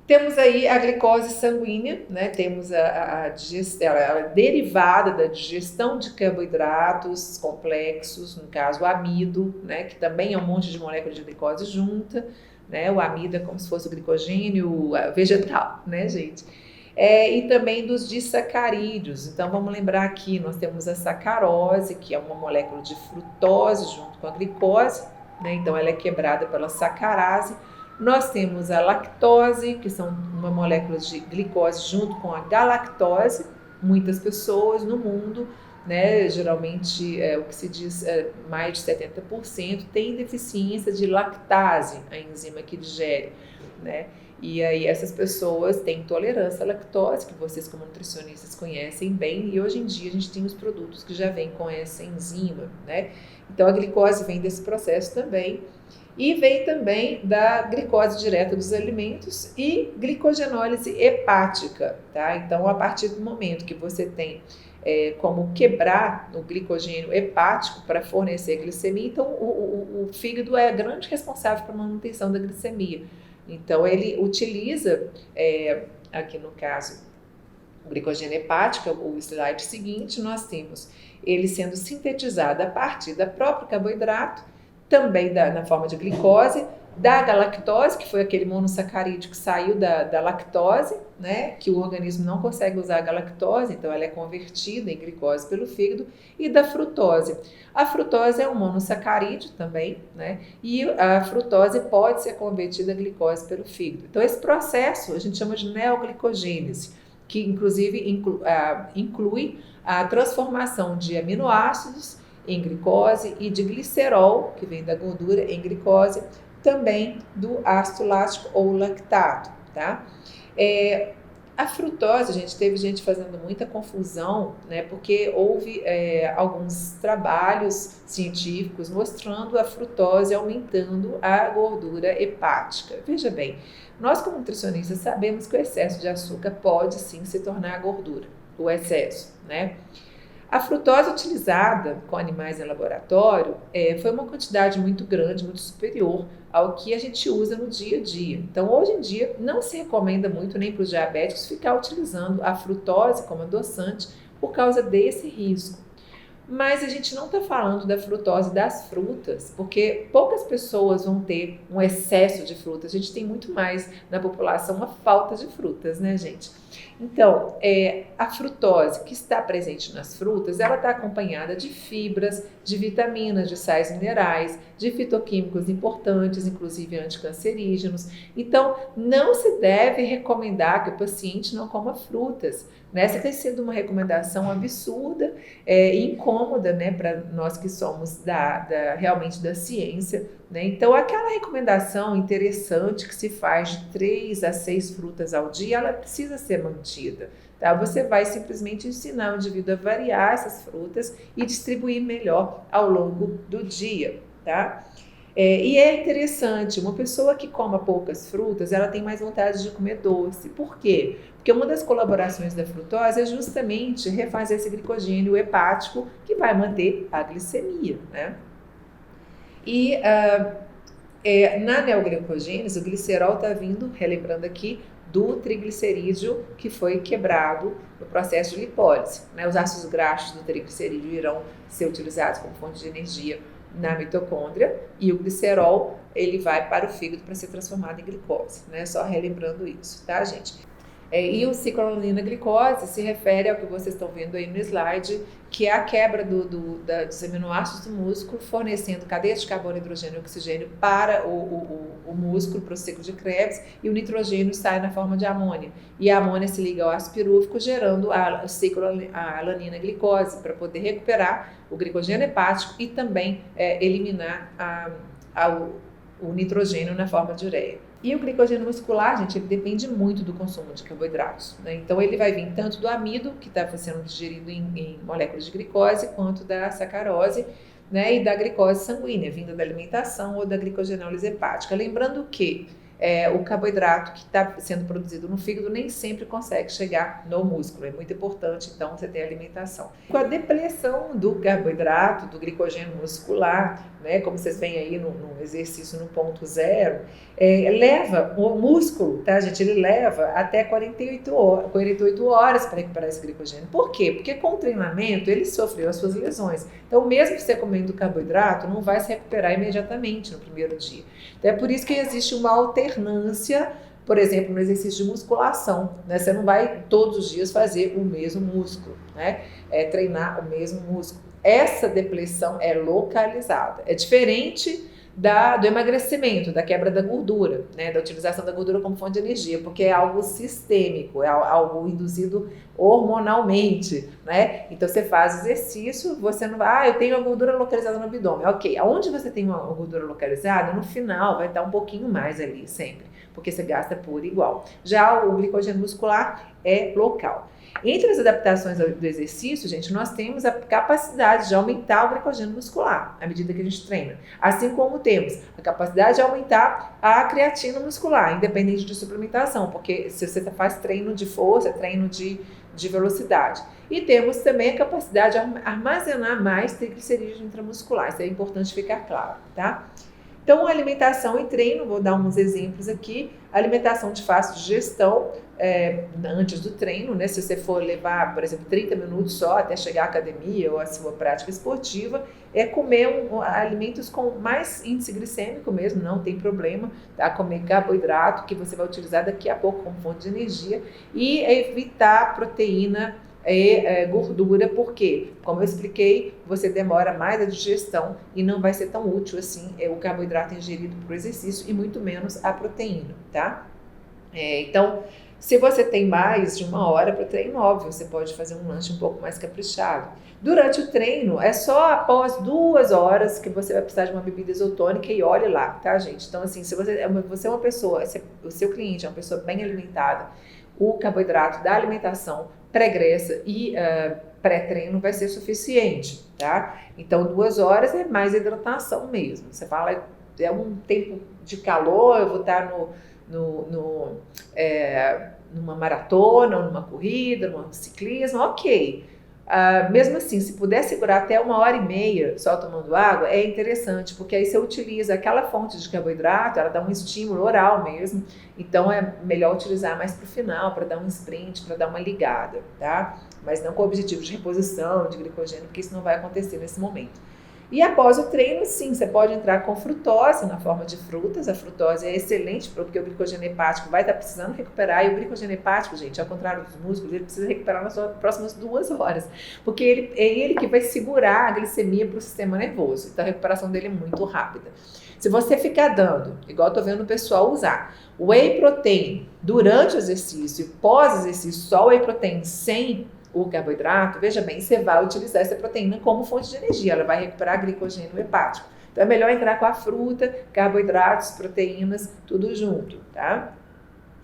Temos aí a glicose sanguínea, né? Temos a digestão, ela é derivada da digestão de carboidratos complexos, no caso o amido, né? Que também é um monte de molécula de glicose junta, né? O amido é como se fosse o glicogênio vegetal, né, gente? E também dos disacarídeos. Então vamos lembrar aqui, nós temos a sacarose, que é uma molécula de frutose junto com a glicose, né? Então ela é quebrada pela sacarase. Nós temos a lactose, que são uma molécula de glicose junto com a galactose. Muitas pessoas no mundo, né, geralmente o que se diz mais de 70%, tem deficiência de lactase, a enzima que digere, né? E aí essas pessoas têm intolerância à lactose, que vocês como nutricionistas conhecem bem, e hoje em dia a gente tem os produtos que já vêm com essa enzima, né? Então a glicose vem desse processo também. E vem também da glicose direta dos alimentos e glicogenólise hepática, tá? Então, a partir do momento que você tem como quebrar o glicogênio hepático para fornecer glicemia, então o fígado é grande responsável pela manutenção da glicemia. Então, ele utiliza, aqui no caso, o glicogênio hepático, o slide seguinte, nós temos ele sendo sintetizado a partir da própria carboidrato, também na forma de glicose, da galactose, que foi aquele monossacarídeo que saiu da lactose, né, que o organismo não consegue usar a galactose, então ela é convertida em glicose pelo fígado, e da frutose. A frutose é um monossacarídeo também, né, e a frutose pode ser convertida a glicose pelo fígado. Então esse processo a gente chama de neoglicogênese, que inclusive inclui a transformação de aminoácidos em glicose e de glicerol, que vem da gordura, em glicose, também do ácido lático ou lactato, tá? A frutose, gente, teve gente fazendo muita confusão, né, porque houve alguns trabalhos científicos mostrando a frutose aumentando a gordura hepática. Veja bem, nós como nutricionistas sabemos que o excesso de açúcar pode sim se tornar gordura, o excesso, né? A frutose utilizada com animais em laboratório foi uma quantidade muito grande, muito superior ao que a gente usa no dia a dia. Então, hoje em dia, não se recomenda muito nem para os diabéticos ficar utilizando a frutose como adoçante por causa desse risco. Mas a gente não está falando da frutose das frutas, porque poucas pessoas vão ter um excesso de frutas. A gente tem muito mais na população uma falta de frutas, né, gente? Então, a frutose que está presente nas frutas, ela está acompanhada de fibras, de vitaminas, de sais minerais, de fitoquímicos importantes, inclusive anticancerígenos. Então, não se deve recomendar que o paciente não coma frutas. Essa tem sido uma recomendação absurda e incômoda, né, para nós que somos realmente da ciência, né? Então, aquela recomendação interessante que se faz de 3 a 6 frutas ao dia, ela precisa ser mantida. Tá? Você vai simplesmente ensinar o indivíduo a variar essas frutas e distribuir melhor ao longo do dia. Tá? E é interessante, uma pessoa que coma poucas frutas, ela tem mais vontade de comer doce. Por quê? Porque uma das colaborações da frutose é justamente refazer esse glicogênio hepático que vai manter a glicemia, né? E na neoglicogênese, o glicerol está vindo, relembrando aqui, do triglicerídeo que foi quebrado no processo de lipólise, né? Os ácidos graxos do triglicerídeo irão ser utilizados como fonte de energia na mitocôndria e o glicerol ele vai para o fígado para ser transformado em glicose, né? Só relembrando isso, tá, gente? E o cicloalanina glicose se refere ao que vocês estão vendo aí no slide, que é a quebra dos aminoácidos do músculo, fornecendo cadeia de carbono, hidrogênio e oxigênio para o músculo, para o ciclo de Krebs, e o nitrogênio sai na forma de amônia. E a amônia se liga ao ácido pirúvico, gerando a cicloalanina glicose, para poder recuperar o glicogênio hepático e também eliminar o nitrogênio na forma de ureia. E o glicogênio muscular, gente, ele depende muito do consumo de carboidratos, né? Então, ele vai vir tanto do amido, que está sendo digerido em moléculas de glicose, quanto da sacarose, né? E da glicose sanguínea, vinda da alimentação ou da glicogenólise hepática. Lembrando que o carboidrato que está sendo produzido no fígado nem sempre consegue chegar no músculo. É muito importante, então, você ter alimentação. Com a depleção do carboidrato, do glicogênio muscular, né, como vocês veem aí no exercício no ponto zero, leva o músculo, tá, gente? Ele leva até 48 horas para recuperar esse glicogênio. Por quê? Porque com o treinamento ele sofreu as suas lesões. Então, mesmo você comendo carboidrato, não vai se recuperar imediatamente no primeiro dia. Então, é por isso que existe uma alternância, por exemplo, no exercício de musculação, né? Você não vai todos os dias fazer o mesmo músculo, né? Treinar o mesmo músculo. Essa depleção é localizada. É diferente do emagrecimento, da quebra da gordura, né? Da utilização da gordura como fonte de energia, porque é algo sistêmico, é algo induzido hormonalmente, né? Então você faz exercício, você não vai, eu tenho a gordura localizada no abdômen, ok. Aonde você tem uma gordura localizada, no final vai estar um pouquinho mais ali sempre, porque você gasta por igual. Já o glicogênio muscular é local. Entre as adaptações do exercício, gente, nós temos a capacidade de aumentar o glicogênio muscular à medida que a gente treina. Assim como temos a capacidade de aumentar a creatina muscular, independente de suplementação, porque se você faz treino de força, treino de velocidade. E temos também a capacidade de armazenar mais triglicerídeos intramusculares. Isso é importante ficar claro, tá? Então, alimentação e treino, vou dar uns exemplos aqui. Alimentação de fácil digestão, antes do treino, né? Se você for levar, por exemplo, 30 minutos só até chegar à academia ou à sua prática esportiva, comer alimentos com mais índice glicêmico mesmo, não tem problema, tá? Comer carboidrato, que você vai utilizar daqui a pouco como fonte de energia, e evitar proteína gordura, porque, como eu expliquei, você demora mais a digestão e não vai ser tão útil assim o carboidrato ingerido para o exercício e muito menos a proteína, tá? Então, se você tem mais de 1 hora para o treino, óbvio, você pode fazer um lanche um pouco mais caprichado. Durante o treino, é só após 2 horas que você vai precisar de uma bebida isotônica e olhe lá, tá, gente? Então, assim, se você é uma pessoa, o seu cliente é uma pessoa bem alimentada, o carboidrato da alimentação pregressa e pré-treino vai ser suficiente, tá? Então 2 horas é mais hidratação mesmo. Você fala, é um tempo de calor, eu vou estar numa maratona, ou numa corrida, num ciclismo, ok. Mesmo assim, se puder segurar até 1h30 só tomando água, é interessante, porque aí você utiliza aquela fonte de carboidrato, ela dá um estímulo oral mesmo, então é melhor utilizar mais para o final, para dar um sprint, para dar uma ligada, tá? Mas não com o objetivo de reposição de glicogênio, porque isso não vai acontecer nesse momento. E após o treino, sim, você pode entrar com frutose na forma de frutas. A frutose é excelente porque o glicogênio hepático vai estar precisando recuperar. E o glicogênio hepático, gente, ao contrário dos músculos, ele precisa recuperar nas próximas 2 horas. Porque é ele que vai segurar a glicemia para o sistema nervoso. Então a recuperação dele é muito rápida. Se você ficar dando, igual eu tô vendo o pessoal usar, whey protein durante o exercício e pós-exercício, só whey protein sem o carboidrato, veja bem, você vai utilizar essa proteína como fonte de energia, ela vai recuperar glicogênio hepático. Então é melhor entrar com a fruta, carboidratos, proteínas, tudo junto, tá?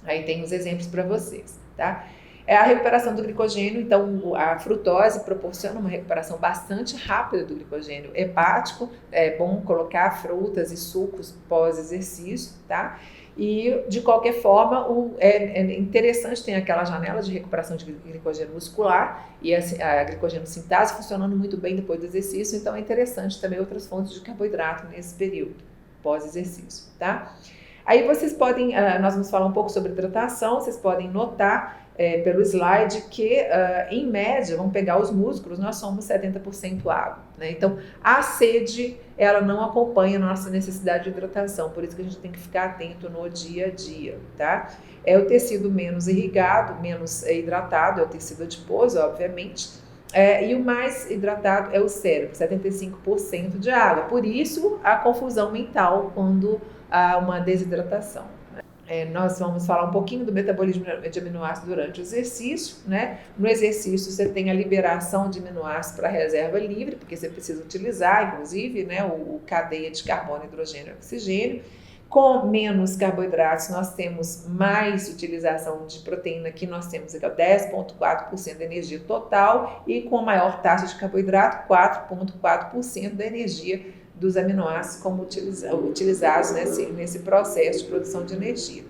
Aí tem os exemplos para vocês, tá? É a recuperação do glicogênio, então a frutose proporciona uma recuperação bastante rápida do glicogênio hepático, é bom colocar frutas e sucos pós-exercício, tá? E, de qualquer forma, é interessante ter aquela janela de recuperação de glicogênio muscular e a glicogênio sintase funcionando muito bem depois do exercício, então é interessante também outras fontes de carboidrato nesse período, pós-exercício, tá? Aí vocês podem, nós vamos falar um pouco sobre hidratação, vocês podem notar pelo slide que, em média, vamos pegar os músculos, nós somos 70% água, né? Então, a sede, ela não acompanha a nossa necessidade de hidratação, por isso que a gente tem que ficar atento no dia a dia, tá? É o tecido menos irrigado, menos hidratado, é o tecido adiposo, obviamente, e o mais hidratado é o cérebro, 75% de água, por isso a confusão mental quando há uma desidratação. Nós vamos falar um pouquinho do metabolismo de aminoácidos durante o exercício, né? No exercício você tem a liberação de aminoácidos para reserva livre, porque você precisa utilizar, inclusive, né, o cadeia de carbono, hidrogênio e oxigênio. Com menos carboidratos, nós temos mais utilização de proteína, que nós temos aqui 10,4% da energia total, e com maior taxa de carboidrato, 4,4% da energia dos aminoácidos como utilizados nesse processo de produção de energia.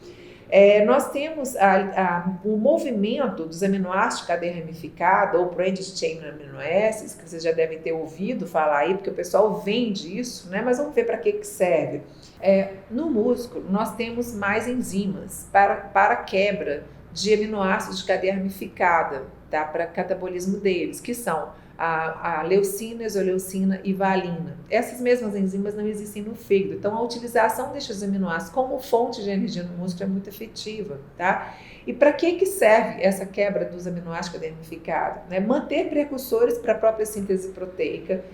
Nós temos o movimento dos aminoácidos de cadeia ramificada, ou branched chain amino acids, que vocês já devem ter ouvido falar aí, porque o pessoal vende isso, né? Mas vamos ver para que serve. No músculo, nós temos mais enzimas para quebra de aminoácidos de cadeia ramificada, tá? Para catabolismo deles, que são a leucina, isoleucina e valina. Essas mesmas enzimas não existem no fígado, então a utilização destes aminoácidos como fonte de energia no músculo é muito efetiva, tá? E para que serve essa quebra dos aminoácidos ramificados? Né? Manter precursores para a própria síntese proteica,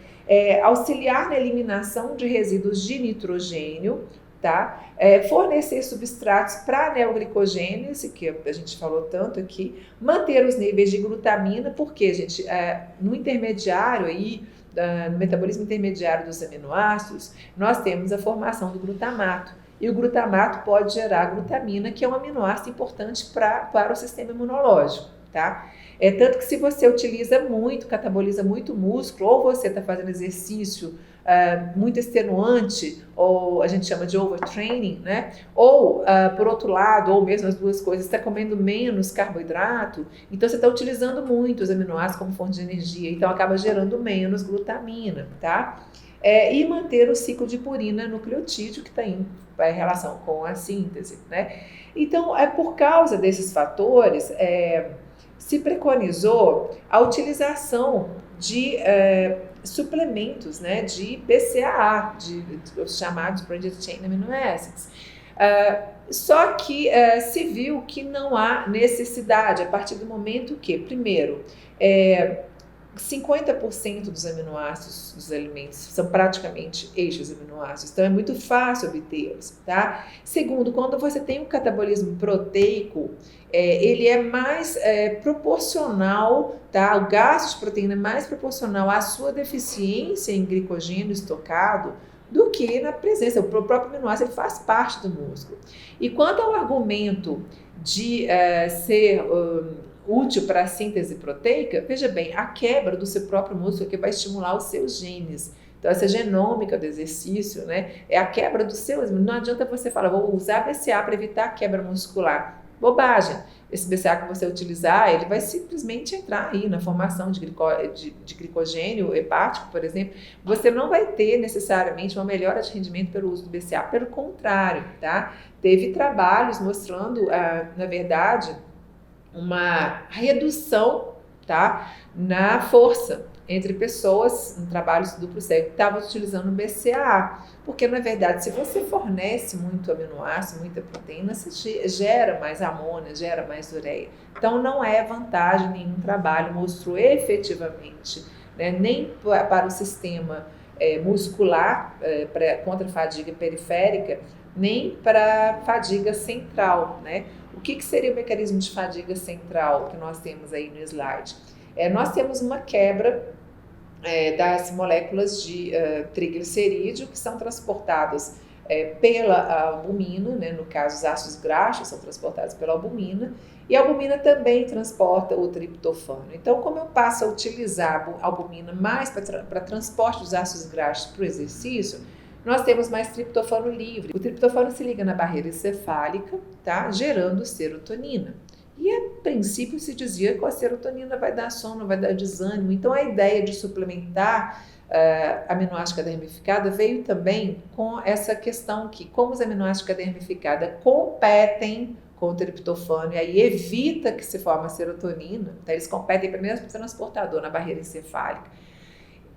auxiliar na eliminação de resíduos de nitrogênio, tá? Fornecer substratos para a neoglicogênese, que a gente falou tanto aqui, manter os níveis de glutamina, porque, gente, no intermediário aí, no metabolismo intermediário dos aminoácidos, nós temos a formação do glutamato, e o glutamato pode gerar glutamina, que é um aminoácido importante para o sistema imunológico, tá? Tanto que se você utiliza muito, cataboliza muito músculo, ou você está fazendo exercício muito extenuante, ou a gente chama de overtraining, né? Ou, por outro lado, ou mesmo as duas coisas, está comendo menos carboidrato, então você está utilizando muito os aminoácidos como fonte de energia, então acaba gerando menos glutamina, tá? E manter o ciclo de purina nucleotídeo, que está em relação com a síntese, né? Então, por causa desses fatores, se preconizou a utilização de suplementos, né, de BCAA, os chamados branched chain amino acids. Só que se viu que não há necessidade a partir do momento que, primeiro, 50% dos aminoácidos dos alimentos são praticamente eixos aminoácidos, então é muito fácil obtê-los, tá? Segundo, quando você tem um catabolismo proteico, ele é mais proporcional, tá? O gasto de proteína é mais proporcional à sua deficiência em glicogênio estocado do que na presença. O próprio aminoácido ele faz parte do músculo. E quanto ao argumento de ser útil para a síntese proteica, veja bem, a quebra do seu próprio músculo que vai estimular os seus genes. Então, essa genômica do exercício, né, é a quebra do seu. Não adianta você falar, vou usar BCA para evitar a quebra muscular. Bobagem. Esse BCA que você utilizar, ele vai simplesmente entrar aí na formação de glicogênio hepático, por exemplo. Você não vai ter necessariamente uma melhora de rendimento pelo uso do BCA, pelo contrário, tá? Teve trabalhos mostrando, na verdade, uma redução, tá, na força entre pessoas em trabalhos duplo cego que estavam utilizando o BCAA, porque na verdade se você fornece muito aminoácido, muita proteína, você gera mais amônia, gera mais ureia. Então não é vantagem, nenhum trabalho mostrou efetivamente, né, nem para o sistema muscular, contra a fadiga periférica, nem para a fadiga central, né? O que seria o mecanismo de fadiga central que nós temos aí no slide? Nós temos uma quebra das moléculas de triglicerídeo que são transportadas pela albumina, né? No caso, os ácidos graxos são transportados pela albumina, e a albumina também transporta o triptofano. Então, como eu passo a utilizar a albumina mais para transporte dos ácidos graxos para o exercício, nós temos mais triptofano livre. O triptofano se liga na barreira encefálica, tá? Gerando serotonina. E a princípio se dizia que a serotonina vai dar sono, vai dar desânimo. Então a ideia de suplementar aminoácido cadernificada veio também com essa questão que, como os aminoácidos cadernificada competem com o triptofano e aí evita que se forme a serotonina, então eles competem primeiro no transportador, na barreira encefálica.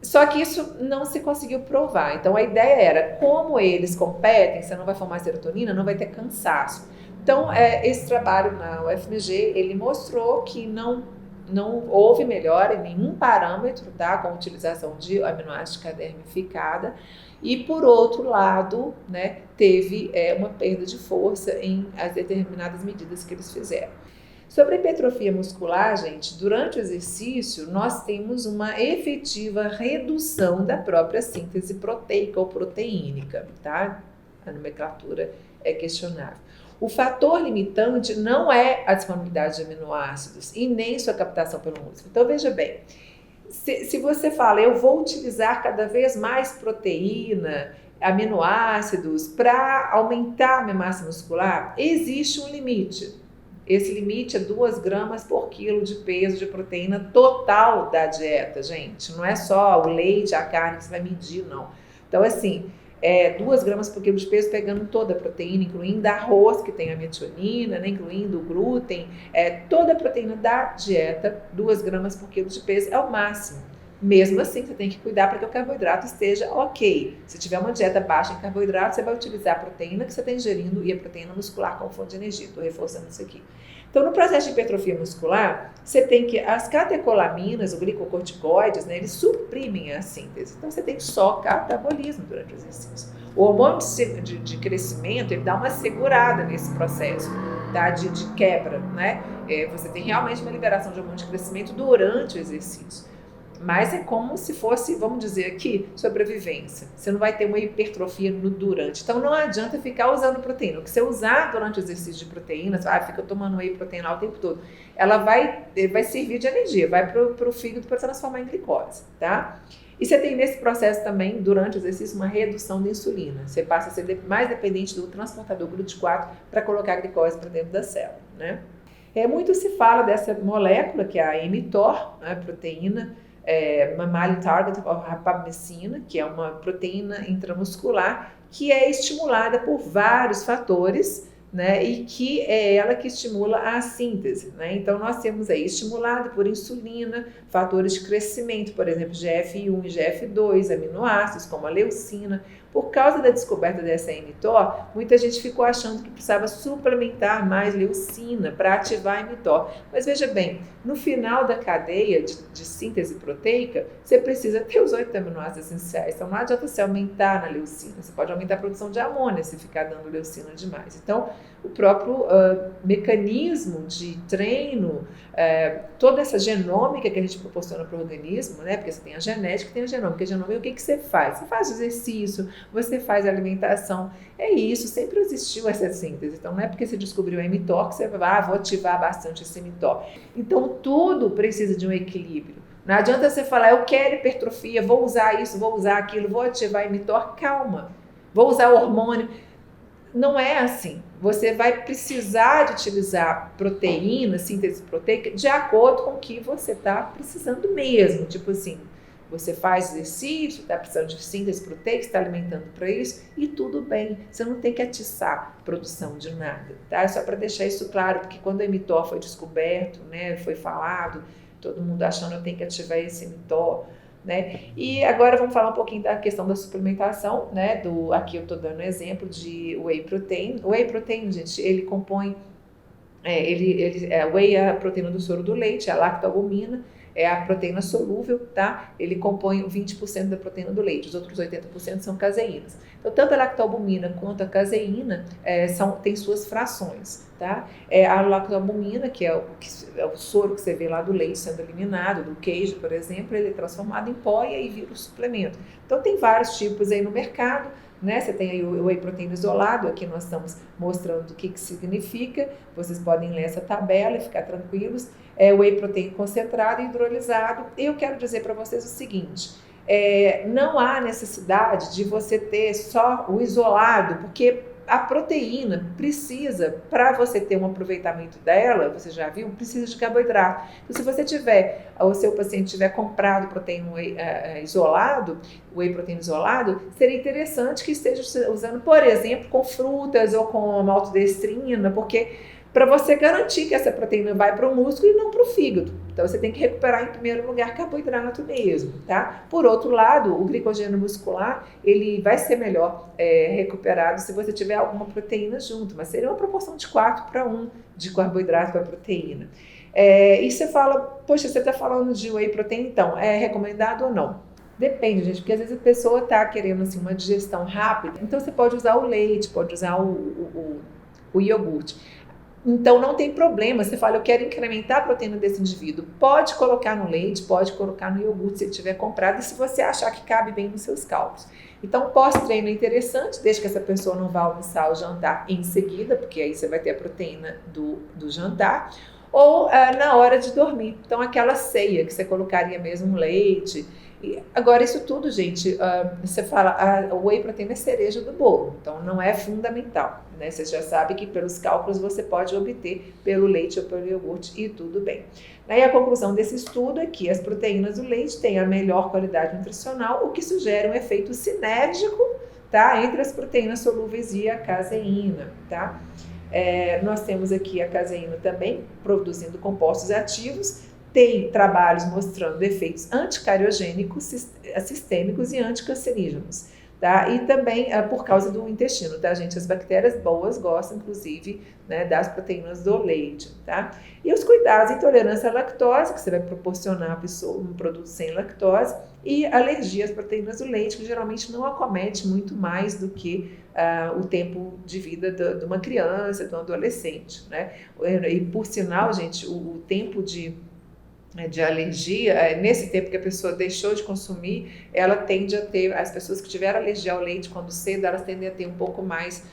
Só que isso não se conseguiu provar. Então a ideia era, como eles competem, você não vai formar serotonina, não vai ter cansaço. Então esse trabalho na UFMG, ele mostrou que não houve melhora em nenhum parâmetro, tá, com a utilização de aminoácido cadernificada. E por outro lado, né, teve uma perda de força em as determinadas medidas que eles fizeram. Sobre a hipertrofia muscular, gente, durante o exercício, nós temos uma efetiva redução da própria síntese proteica ou proteínica, tá? A nomenclatura é questionável. O fator limitante não é a disponibilidade de aminoácidos e nem sua captação pelo músculo. Então, veja bem, se você fala, eu vou utilizar cada vez mais proteína, aminoácidos para aumentar a minha massa muscular, existe um limite. Esse limite é 2 gramas por quilo de peso de proteína total da dieta, gente. Não é só o leite, a carne que você vai medir, não. Então, assim, 2 gramas por quilo de peso pegando toda a proteína, incluindo arroz, que tem a metionina, né, incluindo o glúten, toda a proteína da dieta, 2 gramas por quilo de peso é o máximo. Mesmo assim, você tem que cuidar para que o carboidrato esteja ok. Se tiver uma dieta baixa em carboidrato, você vai utilizar a proteína que você está ingerindo e a proteína muscular como fonte de energia. Estou reforçando isso aqui. Então, no processo de hipertrofia muscular, você tem que, as catecolaminas, os glicocorticoides, né, eles suprimem a síntese. Então, você tem só catabolismo durante o exercício. O hormônio de crescimento, ele dá uma segurada nesse processo, tá, de quebra, né? Você tem realmente uma liberação de hormônio de crescimento durante o exercício. Mas é como se fosse, vamos dizer aqui, sobrevivência. Você não vai ter uma hipertrofia no durante. Então não adianta ficar usando proteína. O que você usar durante o exercício de proteínas, fica tomando whey proteína o tempo todo, ela vai servir de energia, vai para o fígado para transformar em glicose, tá? E você tem nesse processo também, durante o exercício, uma redução da insulina. Você passa a ser mais dependente do transportador GLUT4 para colocar a glicose para dentro da célula, né? Muito se fala dessa molécula, que é a mTOR, a proteína, Mammalian Target Rapamycina, que é uma proteína intramuscular que é estimulada por vários fatores, né, e que é ela que estimula a síntese, né? Então nós temos aí estimulado por insulina, fatores de crescimento, por exemplo, GF1 e GF2, aminoácidos como a leucina. Por causa da descoberta dessa mTOR, muita gente ficou achando que precisava suplementar mais leucina para ativar a mTOR. Mas veja bem, no final da cadeia de síntese proteica, você precisa ter os 8 aminoácidos essenciais. Então não adianta você aumentar na leucina, você pode aumentar a produção de amônia se ficar dando leucina demais. Então o próprio mecanismo de treino, toda essa genômica que a gente proporciona para o organismo, né? Porque você tem a genética e tem a genômica. A genômica, o que você faz? Você faz exercício, você faz alimentação. É isso, sempre existiu essa síntese. Então, não é porque você descobriu a mTOR que você vai, vou ativar bastante esse mTOR. Então, tudo precisa de um equilíbrio. Não adianta você falar, eu quero hipertrofia, vou usar isso, vou usar aquilo, vou ativar a mTOR. Calma, vou usar hormônio. Não é assim. Você vai precisar de utilizar proteína, síntese proteica, de acordo com o que você está precisando mesmo. Tipo assim, você faz exercício, está precisando de síntese proteica, está alimentando para isso, e tudo bem. Você não tem que atiçar a produção de nada, tá? Só para deixar isso claro, porque quando a mTOR foi descoberto, né, foi falado, todo mundo achando que eu tenho que ativar esse mTOR, né? E agora vamos falar um pouquinho da questão da suplementação, né? Aqui eu estou dando um exemplo de whey protein. O whey protein, gente, ele compõe, whey é a proteína do soro do leite, a lactoalbumina é a proteína solúvel, tá? Ele compõe 20% da proteína do leite, os outros 80% são caseínas. Então, tanto a lactoalbumina quanto a caseína têm suas frações, tá? A lactoalbumina, que é o soro que você vê lá do leite sendo eliminado, do queijo, por exemplo, ele é transformado em pó e aí vira o suplemento. Então, tem vários tipos aí no mercado, né? Você tem aí o whey protein isolado, aqui nós estamos mostrando o que significa, vocês podem ler essa tabela e ficar tranquilos. Whey protein concentrado e hidrolisado. Eu quero dizer para vocês o seguinte, não há necessidade de você ter só o isolado, porque a proteína precisa, para você ter um aproveitamento dela, você já viu, precisa de carboidrato. Então, se você tiver, ou seu paciente tiver comprado proteína isolado, whey protein isolado, seria interessante que esteja usando, por exemplo, com frutas ou com maltodestrina, porque para você garantir que essa proteína vai para o músculo e não para o fígado. Então, você tem que recuperar em primeiro lugar carboidrato mesmo, tá? Por outro lado, o glicogênio muscular, ele vai ser melhor recuperado se você tiver alguma proteína junto, mas seria uma proporção de 4:1 de carboidrato para proteína. E você fala, poxa, você está falando de whey protein, então, é recomendado ou não? Depende, gente, porque às vezes a pessoa está querendo assim, uma digestão rápida, então você pode usar o leite, pode usar o iogurte. Então, não tem problema, você fala, eu quero incrementar a proteína desse indivíduo, pode colocar no leite, pode colocar no iogurte se ele tiver comprado e se você achar que cabe bem nos seus cálculos. Então, pós-treino é interessante, desde que essa pessoa não vá almoçar ou jantar em seguida, porque aí você vai ter a proteína do jantar, ou na hora de dormir. Então, aquela ceia que você colocaria mesmo um leite. Agora, isso tudo, gente, você fala, o whey protein é cereja do bolo, então não é fundamental, né? Você já sabe que pelos cálculos você pode obter pelo leite ou pelo iogurte e tudo bem. Aí a conclusão desse estudo é que as proteínas do leite têm a melhor qualidade nutricional, o que sugere um efeito sinérgico, tá? Entre as proteínas solúveis e a caseína, tá? Nós temos aqui a caseína também produzindo compostos ativos. Tem trabalhos mostrando efeitos anticariogênicos, sistêmicos e anticancerígenos, tá? E também por causa do intestino, tá, gente? As bactérias boas gostam, inclusive, né, das proteínas do leite, tá? E os cuidados, intolerância à lactose, que você vai proporcionar a pessoa um produto sem lactose, e alergia às proteínas do leite, que geralmente não acomete muito mais do que o tempo de vida de uma criança, de um adolescente, né? E por sinal, gente, o tempo de alergia, nesse tempo que a pessoa deixou de consumir, ela tende a ter, as pessoas que tiveram alergia ao leite quando cedo, elas tendem a ter um pouco mais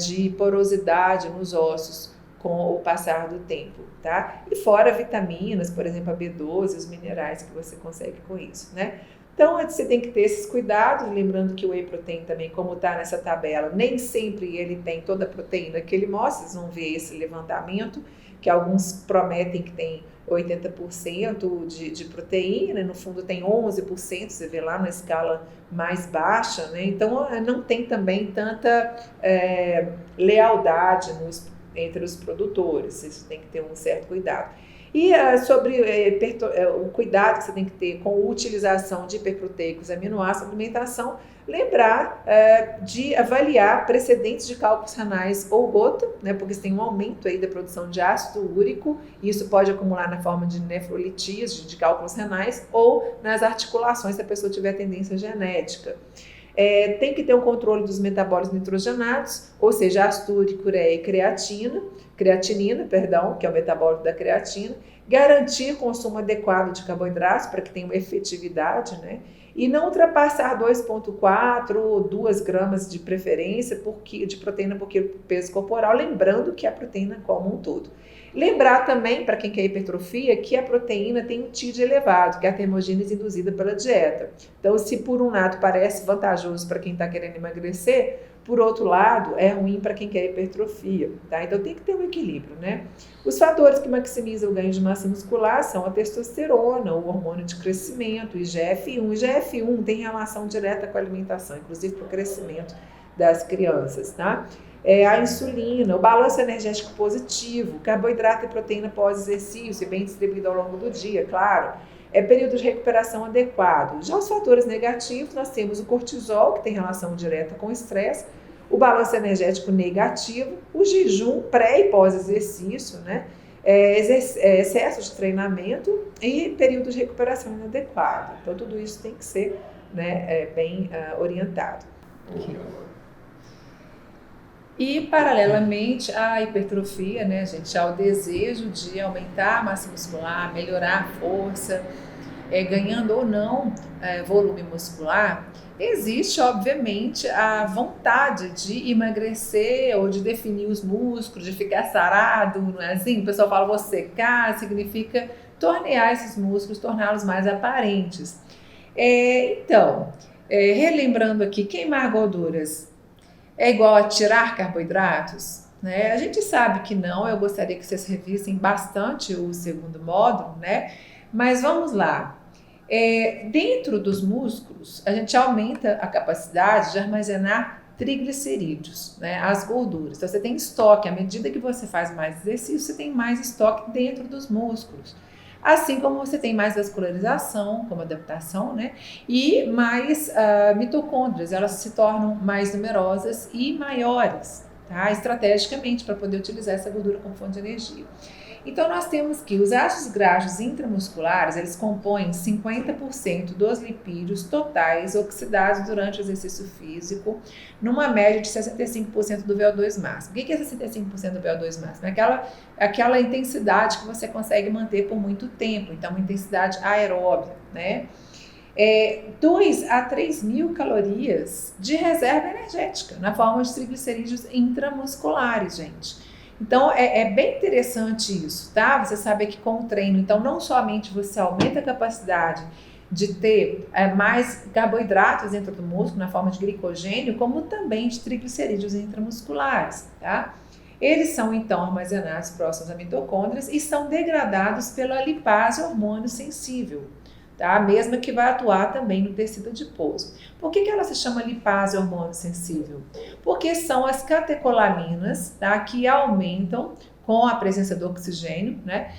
de porosidade nos ossos com o passar do tempo, tá? E fora vitaminas, por exemplo, a B12, os minerais que você consegue com isso, né? Então, você tem que ter esses cuidados, lembrando que o whey protein também, como está nessa tabela, nem sempre ele tem toda a proteína que ele mostra, vocês vão ver esse levantamento, que alguns prometem que tem 80% de proteína, no fundo tem 11%, você vê lá na escala mais baixa, né? Então não tem também tanta lealdade entre os produtores, isso tem que ter um certo cuidado. E sobre o cuidado que você tem que ter com a utilização de hiperproteicos e aminoácidos, alimentação, lembrar de avaliar precedentes de cálculos renais ou gota, né, porque você tem um aumento aí da produção de ácido úrico, e isso pode acumular na forma de nefrolitias, de cálculos renais, ou nas articulações, se a pessoa tiver tendência genética. Tem que ter o controle dos metabólitos nitrogenados, ou seja, ácido úrico, ureia e creatinina, que é o metabólito da creatina, garantir consumo adequado de carboidratos para que tenha uma efetividade, né? E não ultrapassar 2,4 ou 2 gramas de preferência de proteína por quilo peso corporal, lembrando que a proteína como um todo. Lembrar também, para quem quer hipertrofia, que a proteína tem um TID elevado, que é a termogênese induzida pela dieta. Então, se por um lado parece vantajoso para quem está querendo emagrecer, por outro lado, é ruim para quem quer hipertrofia, tá? Então, tem que ter um equilíbrio, né? Os fatores que maximizam o ganho de massa muscular são a testosterona, o hormônio de crescimento, o IGF-1. O IGF-1 tem relação direta com a alimentação, inclusive para o crescimento das crianças, tá? A insulina, o balanço energético positivo, carboidrato e proteína pós-exercício, bem distribuído ao longo do dia, claro. Período de recuperação adequado. Já os fatores negativos, nós temos o cortisol, que tem relação direta com o estresse, o balanço energético negativo, o jejum pré e pós-exercício, né? Excesso de treinamento e período de recuperação inadequado. Então, tudo isso tem que ser, né, bem orientado. Okay. E, paralelamente à hipertrofia, né, gente, ao desejo de aumentar a massa muscular, melhorar a força, ganhando ou não volume muscular, existe, obviamente, a vontade de emagrecer ou de definir os músculos, de ficar sarado, não é assim? O pessoal fala, vou secar, significa tornear esses músculos, torná-los mais aparentes. Relembrando aqui, queimar gorduras é igual a tirar carboidratos? Né? A gente sabe que não, eu gostaria que vocês revissem bastante o segundo módulo, né? Mas vamos lá. Dentro dos músculos, a gente aumenta a capacidade de armazenar triglicerídeos, né? As gorduras. Então, você tem estoque, à medida que você faz mais exercício, você tem mais estoque dentro dos músculos. Assim como você tem mais vascularização, como adaptação, né? E mais mitocôndrias, elas se tornam mais numerosas e maiores, tá? Estrategicamente, para poder utilizar essa gordura como fonte de energia. Então, nós temos que os ácidos graxos intramusculares, eles compõem 50% dos lipídios totais oxidados durante o exercício físico, numa média de 65% do VO2 máximo. O que é 65% do VO2 máximo? É aquela intensidade que você consegue manter por muito tempo, então uma intensidade aeróbica, né? 2 a 3 mil calorias de reserva energética, na forma de triglicerídeos intramusculares, gente. Então, é bem interessante isso, tá? Você sabe que com o treino, então, não somente você aumenta a capacidade de ter mais carboidratos dentro do músculo, na forma de glicogênio, como também de triglicerídeos intramusculares, tá? Eles são, então, armazenados próximos a mitocôndrias e são degradados pela lipase hormônio sensível, tá? A mesma que vai atuar também no tecido adiposo. Por que ela se chama lipase hormônio sensível? Porque são as catecolaminas, tá? Que aumentam com a presença do oxigênio, né?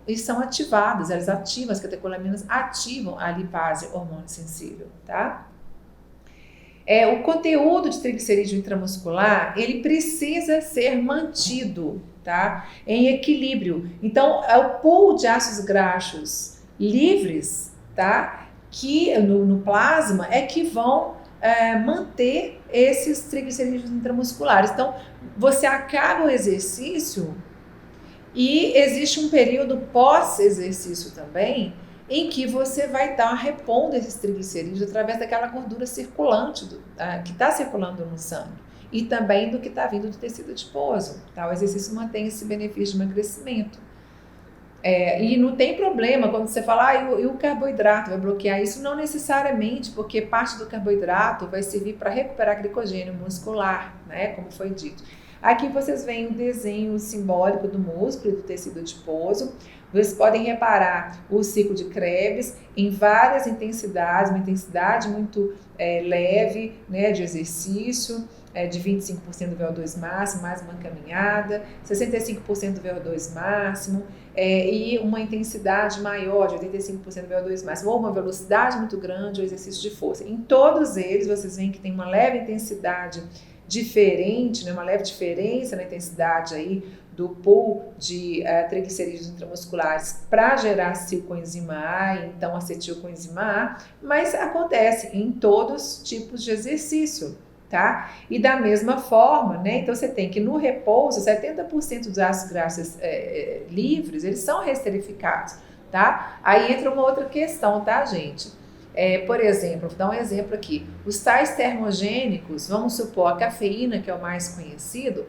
E são ativadas, elas ativam, as catecolaminas ativam a lipase hormônio sensível, tá? O conteúdo de triglicerídeo intramuscular, ele precisa ser mantido, tá? Em equilíbrio. Então, o pool de ácidos graxos livres, tá? Que no plasma é que vão manter esses triglicerídeos intramusculares. Então, você acaba o exercício e existe um período pós-exercício também em que você vai estar repondo esses triglicerídeos através daquela gordura circulante que está circulando no sangue e também do que está vindo do tecido adiposo. Tá? O exercício mantém esse benefício de emagrecimento. E não tem problema quando você fala, e o carboidrato vai bloquear isso? Não necessariamente, porque parte do carboidrato vai servir para recuperar glicogênio muscular, né, como foi dito. Aqui vocês veem o desenho simbólico do músculo e do tecido adiposo. Vocês podem reparar o ciclo de Krebs em várias intensidades, uma intensidade muito leve, né, de exercício, de 25% do VO2 máximo, mais uma caminhada, 65% do VO2 máximo, e uma intensidade maior, de 85% do VO2 máximo, ou uma velocidade muito grande, ou exercício de força. Em todos eles, vocês veem que tem uma leve intensidade diferente, né, uma leve diferença na intensidade aí do pool de triglicerídeos intramusculares para gerar acetilcoenzima A, então acetilcoenzima A, mas acontece em todos os tipos de exercício, tá? E da mesma forma, né? Então você tem que no repouso, 70% dos ácidos graxos livres, eles são resterificados, tá? Aí entra uma outra questão, tá, gente? Por exemplo, vou dar um exemplo aqui. Os sais termogênicos, vamos supor a cafeína, que é o mais conhecido,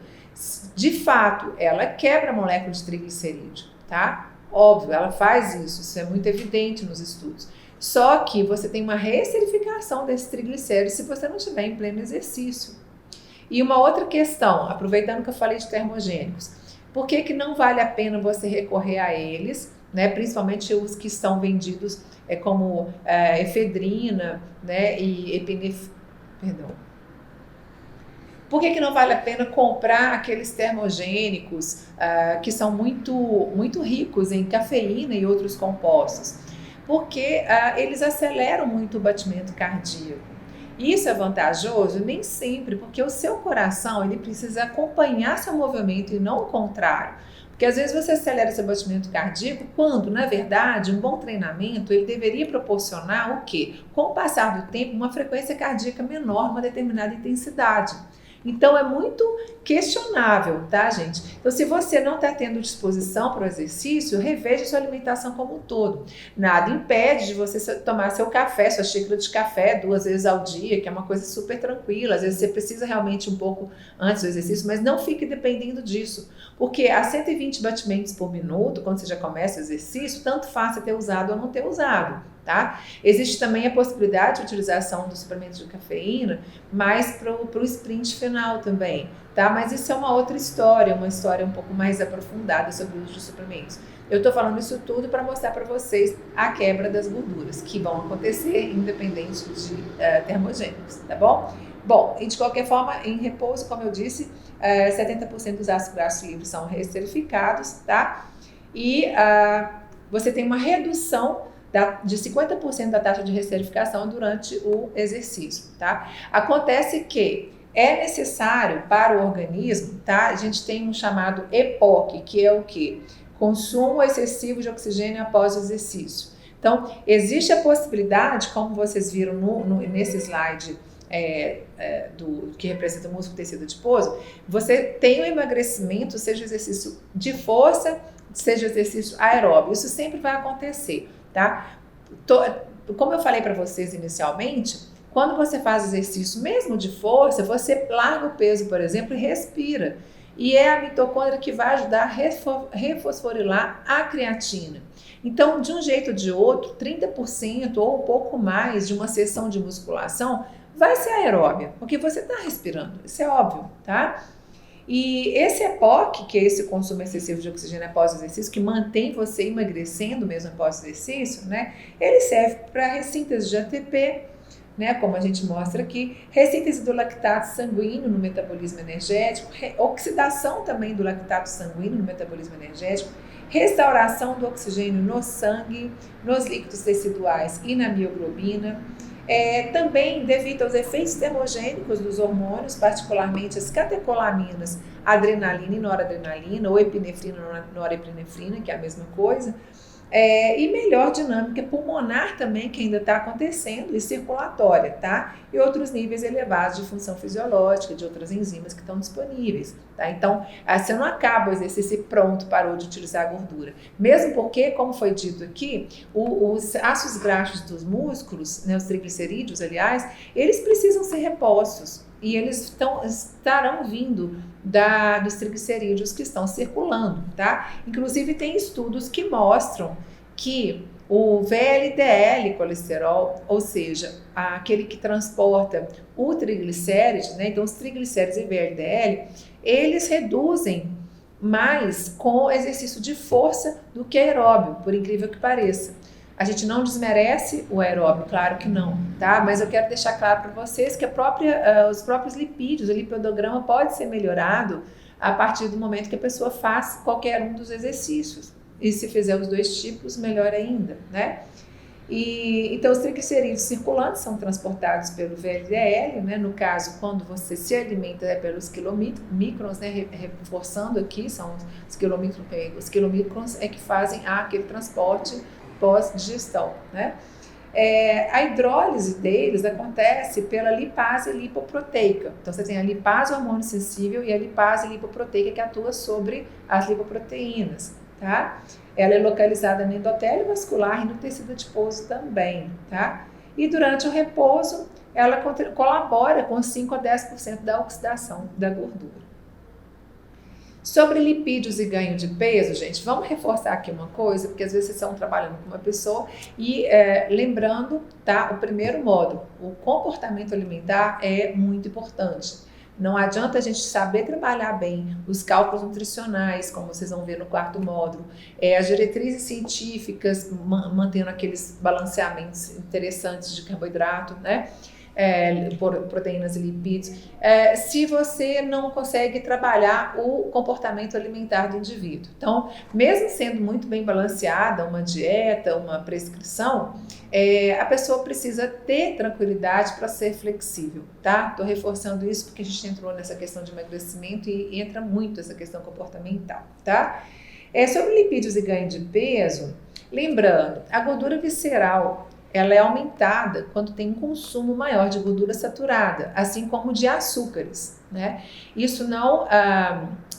de fato, ela quebra a molécula de triglicerídeo, tá? Óbvio, ela faz isso é muito evidente nos estudos. Só que você tem uma resterificação desse triglicérido se você não estiver em pleno exercício. E uma outra questão, aproveitando que eu falei de termogênicos, por que não vale a pena você recorrer a eles, né? Principalmente os que estão vendidos como efedrina, né? E Por que não vale a pena comprar aqueles termogênicos que são muito ricos em cafeína e outros compostos? Porque eles aceleram muito o batimento cardíaco. Isso é vantajoso? Nem sempre, porque o seu coração ele precisa acompanhar seu movimento e não o contrário. Porque às vezes você acelera seu batimento cardíaco quando, na verdade, um bom treinamento ele deveria proporcionar o quê? Com o passar do tempo, uma frequência cardíaca menor, uma determinada intensidade. Então é muito questionável, tá, gente? Então se você não está tendo disposição para o exercício, reveja sua alimentação como um todo. Nada impede de você tomar seu café, sua xícara de café 2 vezes ao dia, que é uma coisa super tranquila. Às vezes você precisa realmente um pouco antes do exercício, mas não fique dependendo disso. Porque a 120 batimentos por minuto, quando você já começa o exercício, tanto faz você ter usado ou não ter usado, tá? Existe também a possibilidade de utilização dos suplementos de cafeína, mas para o sprint final também, tá? Mas isso é uma outra história, uma história um pouco mais aprofundada sobre o uso de suplementos. Eu estou falando isso tudo para mostrar para vocês a quebra das gorduras, que vão acontecer independente de termogênicos, tá bom? Bom, e de qualquer forma, em repouso, como eu disse, 70% dos ácidos graxos livres são resterificados, tá? E você tem uma redução de 50% da taxa de resterificação durante o exercício, tá? Acontece que é necessário para o organismo, tá? A gente tem um chamado EPOC, que é o quê? Consumo excessivo de oxigênio após o exercício. Então, existe a possibilidade, como vocês viram nesse slide, que representa o músculo tecido adiposo, você tem o emagrecimento, seja exercício de força, seja exercício aeróbio, isso sempre vai acontecer, tá? Como eu falei para vocês inicialmente, quando você faz exercício mesmo de força, você larga o peso, por exemplo, e respira. E é a mitocôndria que vai ajudar a refosforilar a creatina. Então, de um jeito ou de outro, 30% ou um pouco mais de uma sessão de musculação vai ser aeróbia, porque você está respirando, isso é óbvio, tá? E esse EPOC, que é esse consumo excessivo de oxigênio após o exercício, que mantém você emagrecendo mesmo após o exercício, né? Ele serve para ressíntese de ATP, né? Como a gente mostra aqui, ressíntese do lactato sanguíneo no metabolismo energético, oxidação também do lactato sanguíneo no metabolismo energético, restauração do oxigênio no sangue, nos líquidos teciduais e na mioglobina. Também devido aos efeitos termogênicos dos hormônios, particularmente as catecolaminas, adrenalina e noradrenalina, ou epinefrina e norepinefrina, que é a mesma coisa, e melhor dinâmica pulmonar também, que ainda está acontecendo, e circulatória, tá? E outros níveis elevados de função fisiológica, de outras enzimas que estão disponíveis, tá? Então, você não acaba o exercício e pronto, parou de utilizar a gordura. Mesmo porque, como foi dito aqui, os ácidos graxos dos músculos, né, os triglicerídeos, aliás, eles precisam ser repostos. E eles estarão vindo dos triglicerídeos que estão circulando, tá? Inclusive tem estudos que mostram que o VLDL colesterol, ou seja, aquele que transporta o triglicéride, né? Então os triglicéridos e VLDL, eles reduzem mais com exercício de força do que aeróbio, por incrível que pareça. A gente não desmerece o aeróbio, claro que não, tá? Mas eu quero deixar claro para vocês que os próprios lipídios, o lipidograma pode ser melhorado a partir do momento que a pessoa faz qualquer um dos exercícios. E se fizer os 2 tipos, melhor ainda, né? Então, os triglicerídeos circulantes são transportados pelo VLDL, né? No caso, quando você se alimenta pelos quilomicrons, né? Reforçando aqui, são os quilomicrons é que fazem aquele transporte pós-digestão, né? A hidrólise deles acontece pela lipase lipoproteica. Então, você tem a lipase hormônio sensível e a lipase lipoproteica que atua sobre as lipoproteínas, tá? Ela é localizada no endotélio vascular e no tecido adiposo também, tá? E durante o repouso, ela colabora com 5 a 10% da oxidação da gordura. Sobre lipídios e ganho de peso, gente, vamos reforçar aqui uma coisa, porque às vezes vocês estão trabalhando com uma pessoa e lembrando, tá? O primeiro módulo, o comportamento alimentar é muito importante. Não adianta a gente saber trabalhar bem os cálculos nutricionais, como vocês vão ver no quarto módulo, as diretrizes científicas, mantendo aqueles balanceamentos interessantes de carboidrato, né? Proteínas e lipídios, se você não consegue trabalhar o comportamento alimentar do indivíduo. Então, mesmo sendo muito bem balanceada uma dieta, uma prescrição, a pessoa precisa ter tranquilidade para ser flexível, tá? Estou reforçando isso porque a gente entrou nessa questão de emagrecimento e entra muito essa questão comportamental, tá? Sobre lipídios e ganho de peso, lembrando, a gordura visceral ela é aumentada quando tem um consumo maior de gordura saturada, assim como de açúcares, né? Isso não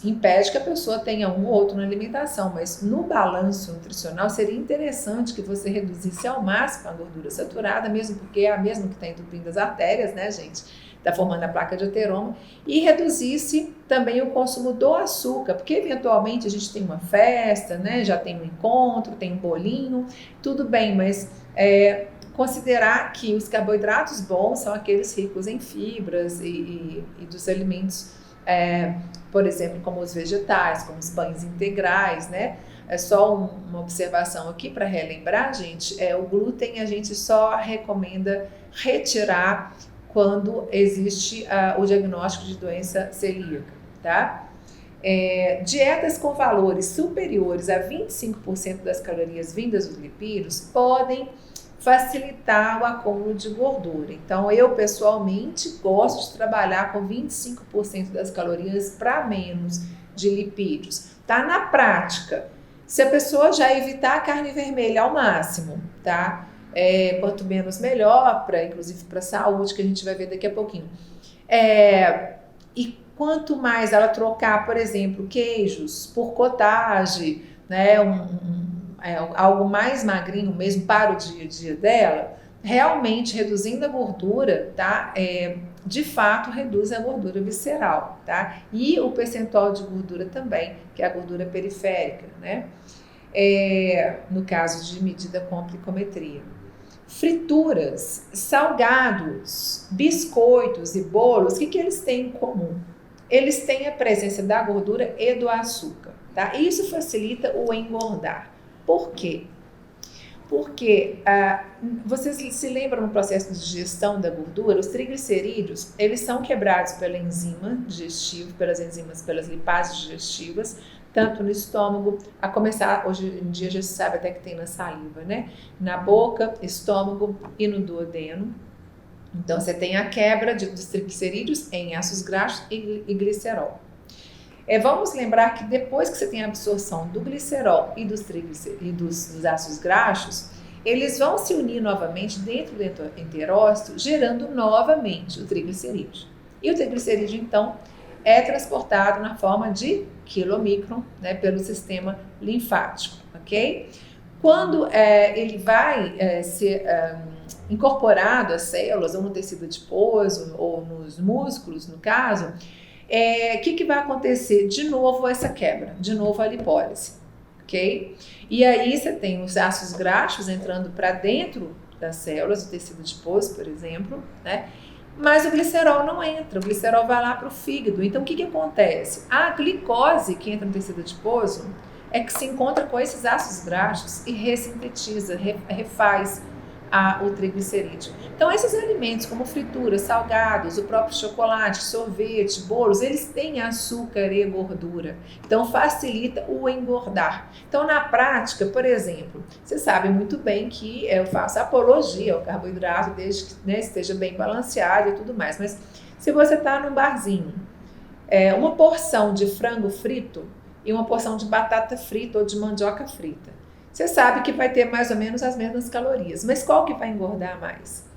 impede que a pessoa tenha um ou outro na alimentação, mas no balanço nutricional seria interessante que você reduzisse ao máximo a gordura saturada, mesmo porque é a mesma que está entupindo as artérias, né, gente? Está formando a placa de ateroma, e reduzisse também o consumo do açúcar, porque eventualmente a gente tem uma festa, né? Já tem um encontro, tem um bolinho, tudo bem, mas considerar que os carboidratos bons são aqueles ricos em fibras e dos alimentos, por exemplo, como os vegetais, como os pães integrais, né? É só uma observação aqui para relembrar, gente, o glúten a gente só recomenda retirar quando existe o diagnóstico de doença celíaca, tá? Dietas com valores superiores a 25% das calorias vindas dos lipídios podem facilitar o acúmulo de gordura. Então, eu pessoalmente gosto de trabalhar com 25% das calorias para menos de lipídios. Tá? Na prática, se a pessoa já evitar a carne vermelha ao máximo, tá? Quanto menos melhor, inclusive para a saúde, que a gente vai ver daqui a pouquinho. E quanto mais ela trocar, por exemplo, queijos por cottage, né, algo mais magrinho mesmo para o dia a dia dela, realmente reduzindo a gordura, tá? De fato reduz a gordura visceral, tá? E o percentual de gordura também, que é a gordura periférica, né? No caso de medida com glicometria. Frituras, salgados, biscoitos e bolos, o que eles têm em comum? Eles têm a presença da gordura e do açúcar, tá? Isso facilita o engordar. Por quê? Porque vocês se lembram no processo de digestão da gordura, os triglicerídeos, eles são quebrados pela enzima digestiva, pelas lipases digestivas, tanto no estômago, a começar, hoje em dia já se sabe até que tem na saliva, né? Na boca, estômago e no duodeno. Então, você tem a quebra dos triglicerídeos em ácidos graxos e glicerol. Vamos lembrar que depois que você tem a absorção do glicerol e dos ácidos graxos, eles vão se unir novamente dentro do enterócito, gerando novamente o triglicerídeo. E o triglicerídeo, então, é transportado na forma de quilomicron, né, pelo sistema linfático, ok? Quando ele vai ser incorporado às células, ou no tecido adiposo, ou nos músculos, no caso, o que vai acontecer? De novo essa quebra, de novo a lipólise, ok? E aí você tem os ácidos graxos entrando para dentro das células, do tecido adiposo, por exemplo, né? Mas o glicerol não entra, o glicerol vai lá para o fígado. Então, o que acontece? A glicose que entra no tecido adiposo é que se encontra com esses ácidos graxos e ressintetiza, refaz o triglicerídeo. Então, esses alimentos como frituras, salgados, o próprio chocolate, sorvete, bolos, eles têm açúcar e gordura. Então, facilita o engordar. Então, na prática, por exemplo, você sabe muito bem que eu faço apologia ao carboidrato, desde que, né, esteja bem balanceado e tudo mais. Mas se você está num barzinho, uma porção de frango frito e uma porção de batata frita ou de mandioca frita, você sabe que vai ter mais ou menos as mesmas calorias. Mas qual que vai engordar mais?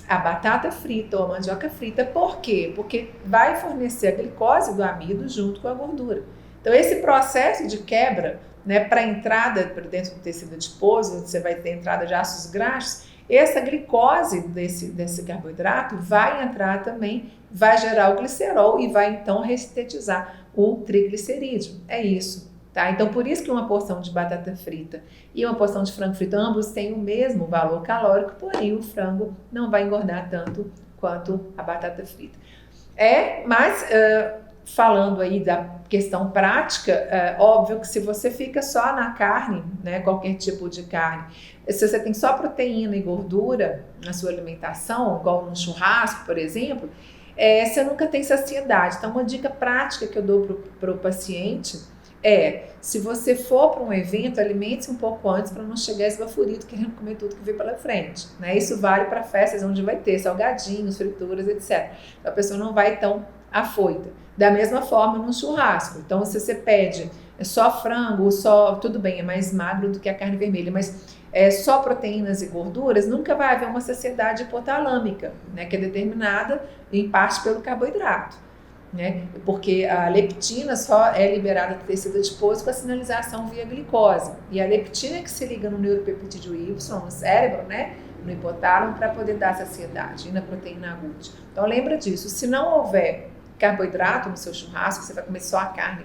A batata frita ou a mandioca frita. Por quê? Porque vai fornecer a glicose do amido junto com a gordura. Então, esse processo de quebra, né, para entrada para dentro do tecido adiposo, onde você vai ter entrada de ácidos graxos, essa glicose desse carboidrato vai entrar também, vai gerar o glicerol e vai então ressintetizar o triglicerídeo. É isso. Tá? Então, por isso que uma porção de batata frita e uma porção de frango frito, ambos têm o mesmo valor calórico, porém o frango não vai engordar tanto quanto a batata frita. Mas falando aí da questão prática, óbvio que se você fica só na carne, né, qualquer tipo de carne, se você tem só proteína e gordura na sua alimentação, igual num churrasco, por exemplo, você nunca tem saciedade. Então, uma dica prática que eu dou para o paciente se você for para um evento, alimente-se um pouco antes para não chegar esbaforido querendo comer tudo que vem pela frente, né? Isso vale para festas onde vai ter salgadinhos, frituras, etc. Então, a pessoa não vai tão afoita. Da mesma forma no churrasco. Então, se você pede só frango, tudo bem, é mais magro do que a carne vermelha, mas só proteínas e gorduras, nunca vai haver uma saciedade hipotalâmica, né? Que é determinada em parte pelo carboidrato. Né? Porque a leptina só é liberada do tecido adiposo com a sinalização via glicose. E a leptina é que se liga no neuropeptídeo Y, no cérebro, né? No hipotálamo, para poder dar saciedade, e na proteína agútea. Então lembra disso. Se não houver carboidrato no seu churrasco, você vai comer só a carne,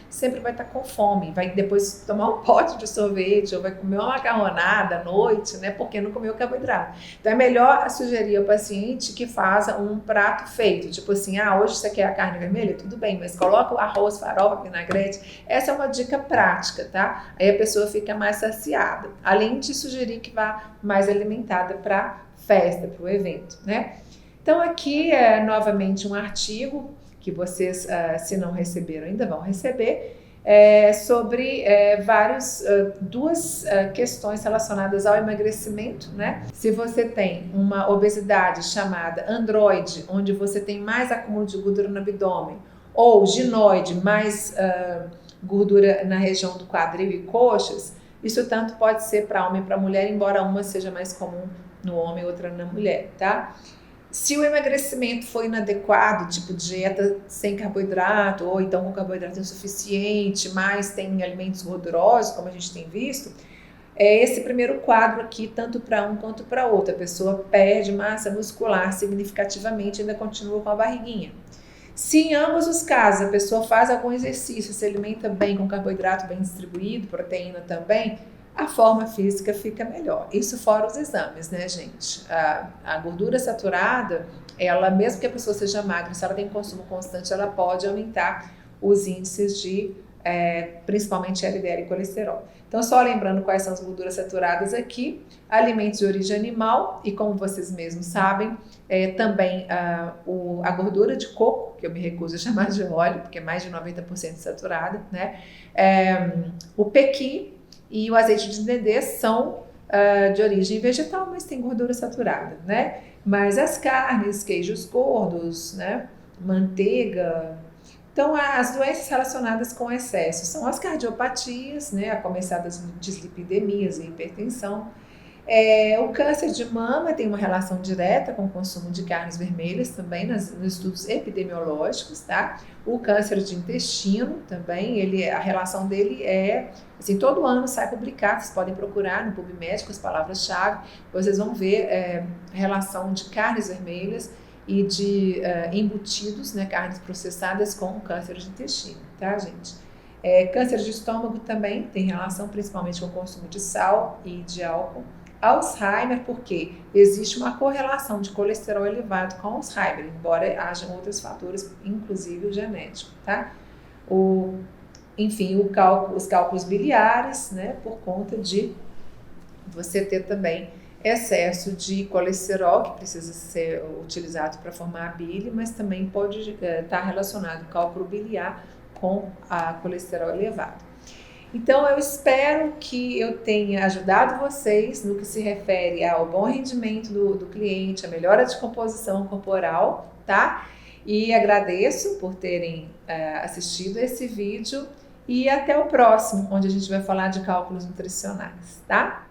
sempre vai estar com fome, vai depois tomar um pote de sorvete ou vai comer uma macarronada à noite, né, porque não comeu carboidrato. Então é melhor sugerir ao paciente que faça um prato feito, tipo assim, hoje você quer a carne vermelha? Tudo bem, mas coloca o arroz, farofa, vinagrete. Essa é uma dica prática, tá? Aí a pessoa fica mais saciada, além de sugerir que vá mais alimentada para festa, para o evento, né? Então, aqui é novamente um artigo que vocês, se não receberam, ainda vão receber, sobre duas questões relacionadas ao emagrecimento, né? Se você tem uma obesidade chamada androide, onde você tem mais acúmulo de gordura no abdômen, ou ginoide, mais gordura na região do quadril e coxas, isso tanto pode ser para homem e para mulher, embora uma seja mais comum no homem e outra na mulher, tá? Se o emagrecimento for inadequado, tipo dieta sem carboidrato, ou então com carboidrato insuficiente, mas tem alimentos gordurosos, como a gente tem visto, esse primeiro quadro aqui, tanto para um quanto para outro. A pessoa perde massa muscular significativamente e ainda continua com a barriguinha. Se em ambos os casos a pessoa faz algum exercício, se alimenta bem com carboidrato bem distribuído, proteína também, a forma física fica melhor. Isso fora os exames, né, gente? A gordura saturada, ela, mesmo que a pessoa seja magra, se ela tem consumo constante, ela pode aumentar os índices de, principalmente LDL e colesterol. Então, só lembrando quais são as gorduras saturadas aqui: alimentos de origem animal e, como vocês mesmos sabem, também a gordura de coco, que eu me recuso a chamar de óleo, porque é mais de 90% saturada, né? O pequi e o azeite de dendê são de origem vegetal, mas tem gordura saturada, né? Mas as carnes, queijos gordos, né? Manteiga. Então, as doenças relacionadas com excesso são as cardiopatias, né? A começar das dislipidemias e hipertensão. O câncer de mama tem uma relação direta com o consumo de carnes vermelhas também nos estudos epidemiológicos, tá? O câncer de intestino também, a relação dele assim, todo ano sai publicado, vocês podem procurar no PubMed com as palavras-chave, vocês vão ver a relação de carnes vermelhas e de embutidos, né, carnes processadas com o câncer de intestino, tá, gente? Câncer de estômago também tem relação principalmente com o consumo de sal e de álcool. Alzheimer, porque existe uma correlação de colesterol elevado com Alzheimer, embora hajam outros fatores, inclusive o genético, tá? Enfim, os cálculos biliares, né, por conta de você ter também excesso de colesterol, que precisa ser utilizado para formar a bile, mas também pode estar relacionado o cálculo biliar com a colesterol elevado. Então, eu espero que eu tenha ajudado vocês no que se refere ao bom rendimento do cliente, a melhora de composição corporal, tá? E agradeço por terem assistido esse vídeo e até o próximo, onde a gente vai falar de cálculos nutricionais, tá?